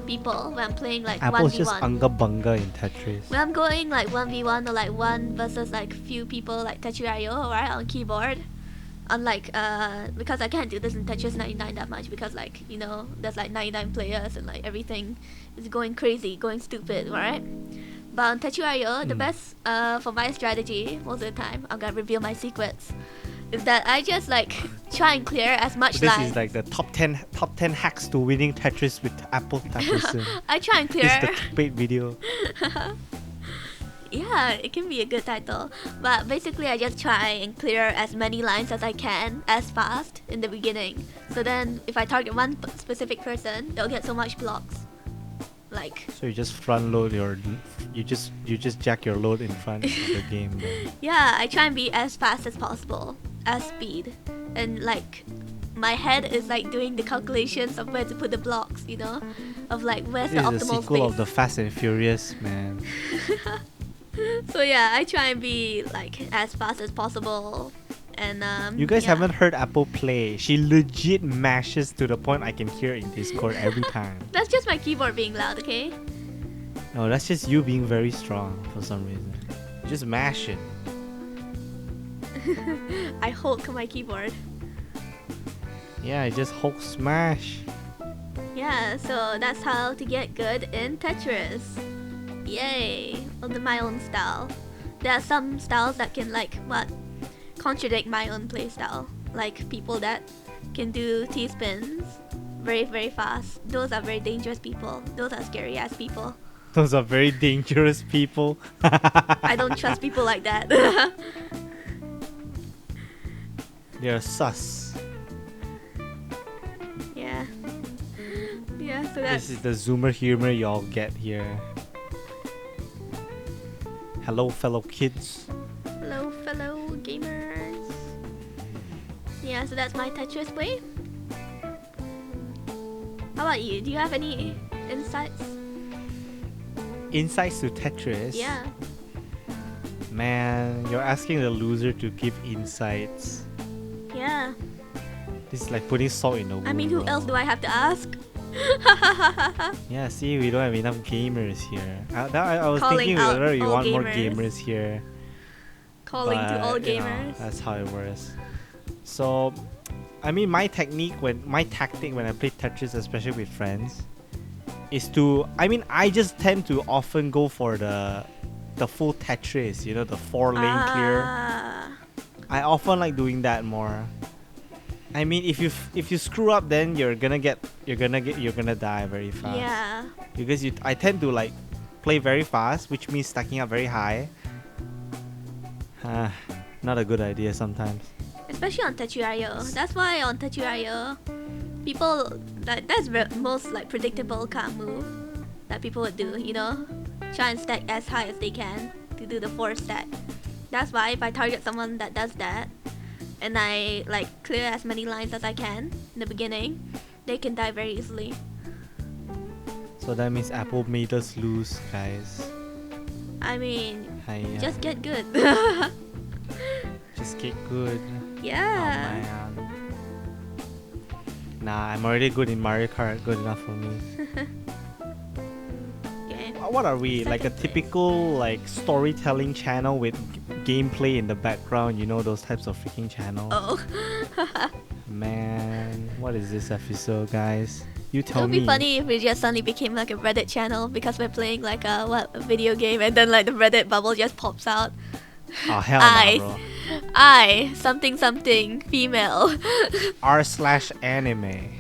A: people when I'm playing like
B: Apple's
A: 1v1.
B: just anga bunga in Tetris.
A: When I'm going like 1v1 or like 1 versus like few people like Tetris.io, right, on keyboard. Unlike because I can't do this in Tetris 99 that much because like, you know, there's like 99 players and like everything is going crazy, going stupid, right? But on Tetris.io, the best for my strategy most of the time, I'm gonna reveal my secrets, is that I just like try and clear as much
B: This
A: life.
B: is like the top 10 hacks to winning Tetris with Apple Tetris.
A: I try and clear.
B: This is the clickbait video.
A: Yeah, it can be a good title. But basically, I just try and clear as many lines as I can as fast in the beginning. So then, if I target one specific person, they'll get so much blocks. Like,
B: So you just front load your, you just jack your load in front of the game. Then.
A: yeah, I try and be as fast as possible, as speed, and like, my head is like doing the calculations of where to put the blocks. You know, of like where's the
B: This is
A: optimal
B: the sequel
A: space.
B: of the Fast and Furious, man.
A: So yeah, I try and be like as fast as possible. And
B: You guys
A: yeah.
B: haven't heard Apple play. She legit mashes to the point I can hear in Discord every time.
A: That's just my keyboard being loud, okay?
B: No, that's just you being very strong for some reason. You just mash it.
A: I Hulk my keyboard.
B: Yeah, just Hulk smash.
A: Yeah, so that's how to get good in Tetris. Yay! On my own style. There are some styles that can contradict my own playstyle. Like people that can do T-spins very, very fast. Those are very dangerous people. Those are scary ass people.
B: Those are very dangerous people.
A: I don't trust people like that.
B: They're sus.
A: Yeah. Yeah, so that's...
B: This is the Zoomer humor y'all get here. Hello, fellow kids.
A: Hello, fellow gamers. Yeah, so that's my Tetris play. How about you? Do you have any insights?
B: Insights to Tetris?
A: Yeah.
B: Man, you're asking the loser to give insights.
A: Yeah.
B: This is like putting salt in the wound.
A: I mean, who
B: bro.
A: else do I have to ask?
B: Yeah, see, we don't have enough gamers here. I was
A: Calling
B: thinking
A: out
B: whether you
A: all
B: want more
A: gamers.
B: gamers here.
A: Calling to all
B: But, you know,
A: gamers.
B: that's how it works. So, I mean, my tactic when I play Tetris, especially with friends, is to. I mean, I just tend to often go for the full Tetris. You know, the 4-lane clear.
A: Ah.
B: I often like doing that more. I mean, if you screw up, then you're gonna die very fast.
A: Yeah.
B: Because I tend to like play very fast, which means stacking up very high. Not a good idea sometimes.
A: Especially on Techuayo. That's why on Techuayo, people that's most like predictable kind of move that people would do. You know, try and stack as high as they can to do the 4 stack. That's why if I target someone that does that, and I like clear as many lines as I can in the beginning, they can die very easily.
B: So that means Apple made us lose, guys.
A: I mean, just get good.
B: just get good.
A: Yeah.
B: Oh man. Nah, I'm already good in Mario Kart. Good enough for me.
A: Okay.
B: What are we? Like a
A: Second
B: typical like storytelling channel with gameplay in the background? You know those types of freaking channels.
A: Oh.
B: Man, what is this episode, guys? You
A: It
B: tell
A: would
B: me.
A: be funny if it just suddenly became like a Reddit channel because we're playing like a video game and then like the Reddit bubble just pops out.
B: Oh hell
A: I,
B: no, bro.
A: I something something female.
B: r/anime.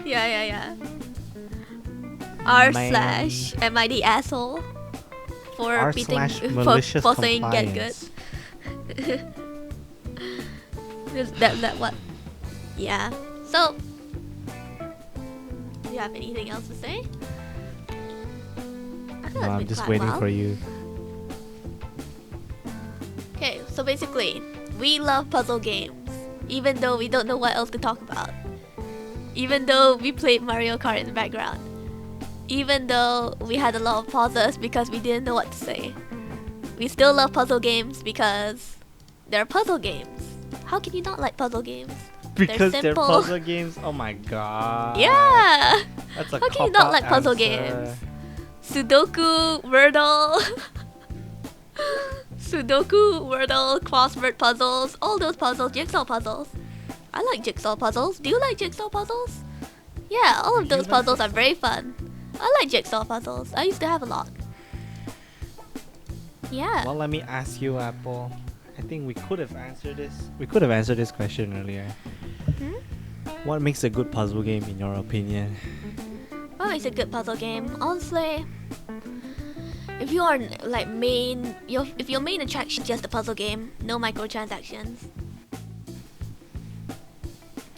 A: Yeah. R
B: Man.
A: slash am I the asshole for
B: R
A: beating
B: slash malicious
A: for saying get good?
B: compliance.
A: Is that what? Yeah. So, do you have anything else to say? I thought
B: No,
A: it's
B: I'm
A: been
B: just
A: quite a
B: waiting
A: while.
B: for you.
A: Okay, so basically, we love puzzle games, even though we don't know what else to talk about. Even though we played Mario Kart in the background. Even though we had a lot of pauses because we didn't know what to say. We still love puzzle games because they're puzzle games. How can you not like puzzle games?
B: Because they're
A: simple.
B: puzzle games. Oh my god.
A: Yeah!
B: That's a
A: How can you not
B: cop-out
A: like puzzle
B: answer.
A: games? Sudoku, Wordle, crossword puzzles, all those puzzles, jigsaw puzzles. I like jigsaw puzzles. Do you like jigsaw puzzles? Yeah, all of
B: Do you
A: those
B: like
A: puzzles are very fun. I like jigsaw puzzles. I used to have a lot. Yeah.
B: Well, let me ask you, Apple. I think we could have answered this. We could have answered this question earlier.
A: Hmm?
B: What makes a good puzzle game in your opinion?
A: What makes a good puzzle game? Honestly, If you are like if your main attraction is just a puzzle game, no microtransactions.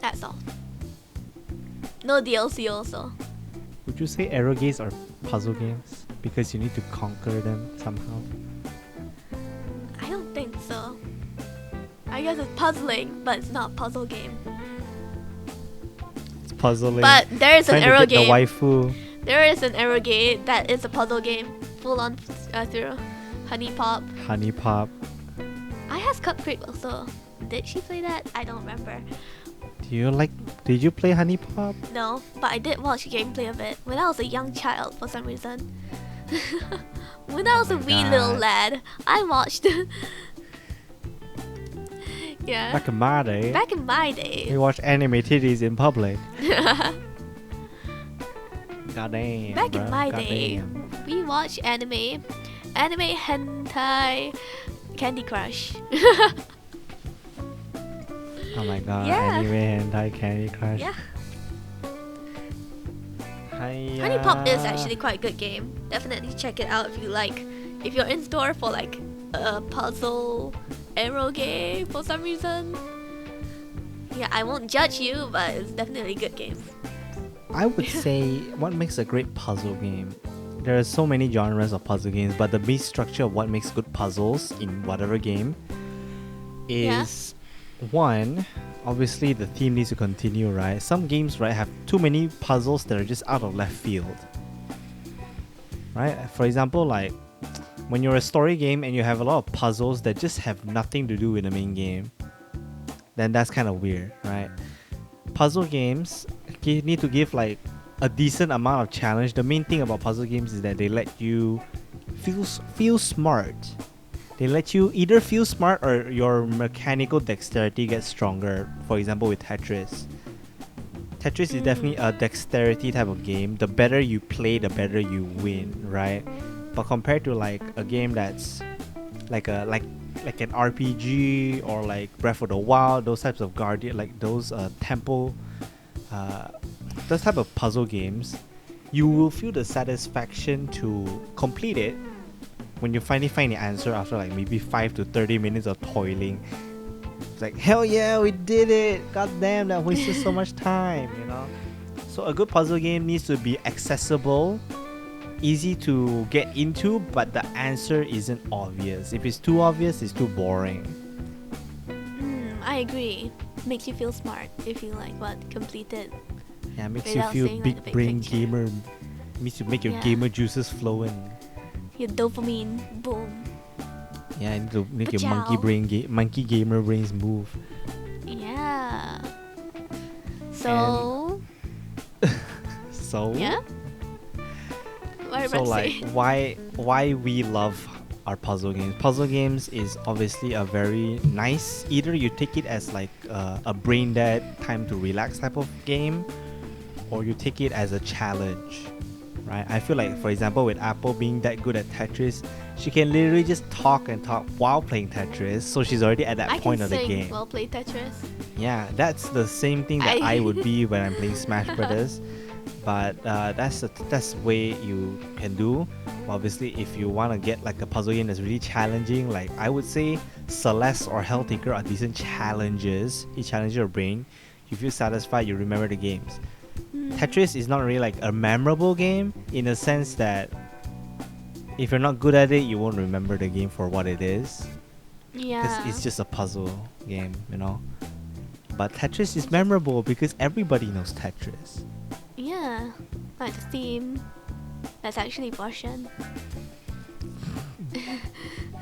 A: That's all. No DLC also.
B: Would you say arrow games are puzzle games because you need to conquer them somehow?
A: I don't think so. I guess it's puzzling, but it's not a puzzle game.
B: It's puzzling.
A: But there is an
B: Trying to
A: arrow
B: get
A: game.
B: the waifu.
A: There is an arrow game that is a puzzle game, full on through Honey Pop.
B: Honey Pop.
A: I asked Cupcake also. Did she play that? I don't remember.
B: Did you play Honey Pop?
A: No, but I did watch gameplay of it when I was a young child for some reason. When I was a wee little
B: God.
A: lad, I watched. Yeah.
B: Back in my day,
A: Back in my
B: we
A: day.
B: watched anime titties in public. Goddamn.
A: Back in
B: bruh,
A: my day,
B: goddamn.
A: we watched anime, hentai, Candy Crush.
B: Oh my god,
A: Yeah.
B: anime hentai Candy Crush.
A: Yeah.
B: Hiya.
A: Honey Pop is actually quite a good game. Definitely check it out if you like. If you're in store for like a puzzle arrow game for some reason. Yeah, I won't judge you, but it's definitely a good game.
B: I would say what makes a great puzzle game. There are so many genres of puzzle games, but the base structure of what makes good puzzles in whatever game is one, obviously the theme needs to continue, right? Some games, right, have too many puzzles that are just out of left field. Right? For example, like when you're a story game and you have a lot of puzzles that just have nothing to do with the main game, then that's kind of weird, right? Puzzle games need to give like a decent amount of challenge. The main thing about puzzle games is that they let you feel smart. They let you either feel smart or your mechanical dexterity gets stronger. For example, with Tetris. Tetris is definitely a dexterity type of game. The better you play, the better you win, right? But compared to like a game that's like an RPG or like Breath of the Wild, those types of Guardian, like those those type of puzzle games, you will feel the satisfaction to complete it when you finally find the answer after like maybe 5 to 30 minutes of toiling. It's like, hell yeah, we did it! God damn, that wasted so much time, you know? So a good puzzle game needs to be accessible, easy to get into, but the answer isn't obvious. If it's too obvious, it's too boring.
A: I agree. Makes you feel smart if you like complete it.
B: Yeah, it makes you
A: Without
B: feel
A: seeing, like,
B: big
A: the big
B: brain
A: picture.
B: gamer. Makes you make your
A: Yeah.
B: gamer juices flowing.
A: Your dopamine, boom.
B: Yeah, you need to make your
A: Pachow.
B: monkey gamer brains move.
A: Yeah. So
B: So
A: yeah. What
B: So
A: about
B: like
A: say?
B: why we love our puzzle games. Puzzle games is obviously a very nice, either you take it as like a brain dead time to relax type of game, or you take it as a challenge, right? I feel like, for example, with Apple being that good at Tetris, she can literally just talk and talk while playing Tetris, so she's already at that
A: I
B: point
A: can
B: of the
A: sing
B: game.
A: while play Tetris.
B: Yeah, that's the same thing that I would be when I'm playing Smash Brothers. But that's the way you can do. Obviously, if you want to get like a puzzle game that's really challenging, like I would say Celeste or Helltaker are decent challenges. It challenges your brain. You feel satisfied, you remember the games. Tetris is not really like a memorable game in the sense that if you're not good at it, you won't remember the game for what it is. Because
A: Yeah.
B: it's just a puzzle game, you know. But Tetris is memorable because everybody knows Tetris.
A: Yeah. Like the theme. That's actually Russian.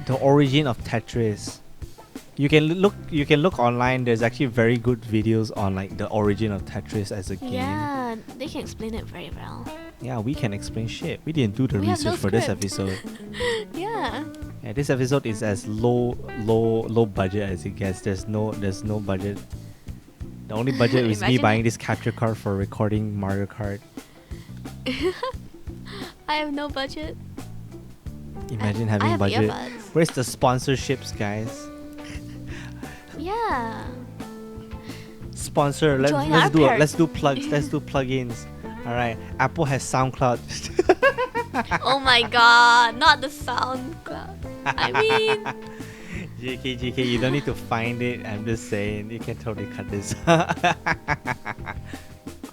B: The origin of Tetris. You can look online. There's actually very good videos on like the origin of Tetris as a game.
A: Yeah, they can explain it very well.
B: Yeah, we can explain shit. We didn't do the
A: We have
B: research
A: no
B: for this
A: script.
B: episode.
A: Yeah.
B: Yeah, this episode is as low budget as it gets. There's no budget. The only budget is me
A: Imagine
B: buying
A: it.
B: this capture card for recording Mario Kart.
A: I have no budget.
B: Imagine
A: I
B: having
A: have
B: budget.
A: earbuds.
B: Where's the sponsorships, guys?
A: Yeah.
B: Sponsor.
A: Join
B: Let's
A: our
B: do
A: perks.
B: let's do plugs. Let's do plugins. All right. Apple has SoundCloud.
A: Oh my god, not the SoundCloud. I mean,
B: JK, you don't need to find it. I'm just saying, you can totally cut this. Oh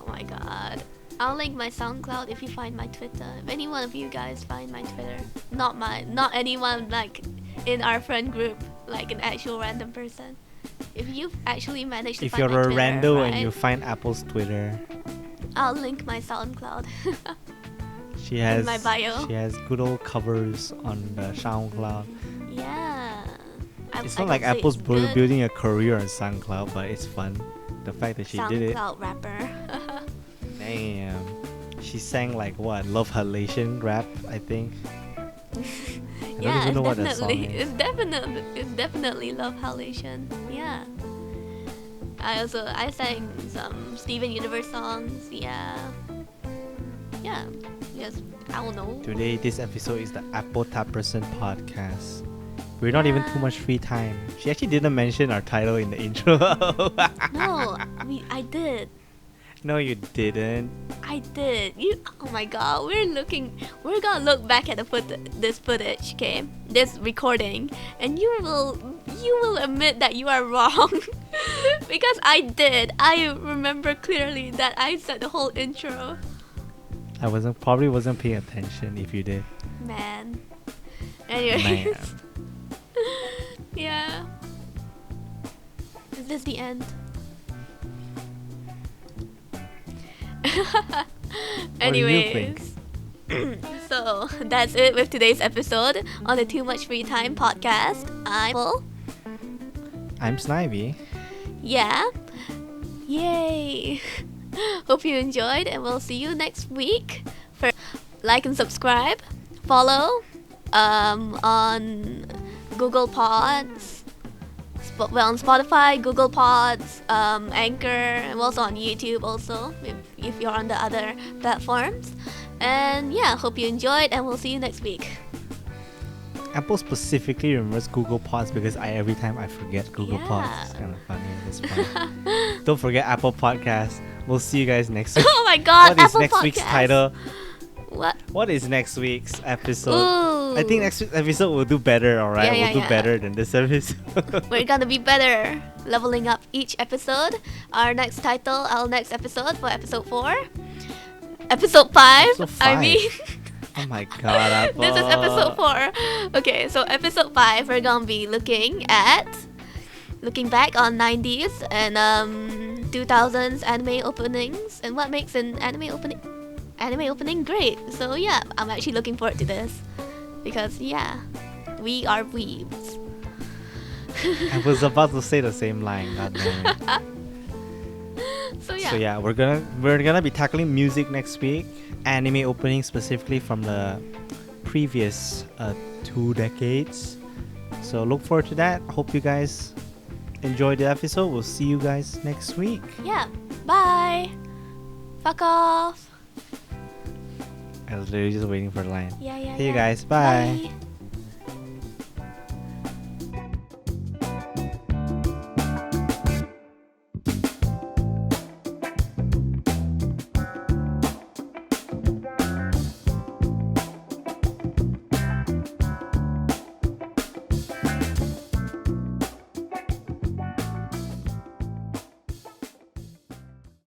A: my god. I'll link my SoundCloud if you find my Twitter. If any one of you guys find my Twitter. Not anyone like in our friend group, like an actual random person. If you've actually managed to
B: If
A: find my
B: you're a
A: Twitter,
B: rando
A: right,
B: and you find Apple's Twitter,
A: I'll link my SoundCloud.
B: she has
A: my bio.
B: She has good old covers on the SoundCloud.
A: Yeah.
B: It's
A: I
B: not like
A: don't say
B: Apple's
A: it's good.
B: building a career on SoundCloud, but it's fun. The fact that she did it.
A: SoundCloud rapper.
B: Damn. She sang like what? Love Halation rap, I think. I don't even know what that song is.
A: It's definitely Love Halation. Yeah. I sang some Steven Universe songs. Yeah. Yeah. Yes. I don't know.
B: Today, this episode is the Apple Tap Person podcast. We're not even too much free time. She actually didn't mention our title in the intro.
A: No, I did.
B: No, you didn't.
A: I did. Oh my god, we're gonna look back at this footage, okay? This recording, and you will admit that you are wrong. Because I did. I remember clearly that I said the whole intro.
B: I probably wasn't paying attention if you did.
A: Man. Anyways.
B: Man.
A: Yeah. Is this the end? Anyways, so that's it with today's episode on the Too Much Free Time podcast. I'm Apple.
B: I'm Snivy.
A: Yeah. Yay. Hope you enjoyed, and we'll see you next week. For like and subscribe, follow on Google Pods. We're on Spotify, Google Pods, Anchor, and also on YouTube also, if you're on the other platforms. And yeah, hope you enjoyed, and we'll see you next week.
B: Apple specifically remembers Google Pods because every time I forget Google
A: Yeah.
B: Pods. It's kind of funny. It's fun. Don't forget Apple Podcasts. We'll see you guys next week.
A: Oh my god,
B: What is
A: Apple
B: next week's
A: Podcast.
B: title?
A: What
B: is next week's episode?
A: Ooh.
B: I think next week's episode will do better, alright?
A: Yeah,
B: We'll do better than this episode.
A: We're gonna be better, leveling up each episode. Our next episode for episode 4. Episode 5.
B: Episode
A: I
B: 5.
A: mean,
B: Oh my god, Apple.
A: this is episode 4. Okay, so episode 5, we're gonna be looking back on 90s and 2000s anime openings and what makes an anime opening great. So yeah, I'm actually looking forward to this because yeah, we are weebs.
B: I was about to say the same line, god damn it.
A: So yeah.
B: So yeah, we're gonna be tackling music next week. Anime openings specifically from the previous 2 decades. So look forward to that. Hope you guys enjoyed the episode. We'll see you guys next week.
A: Yeah. Bye. Fuck off.
B: I was literally just waiting for the line.
A: Yeah.
B: See you guys. Bye.
A: Bye.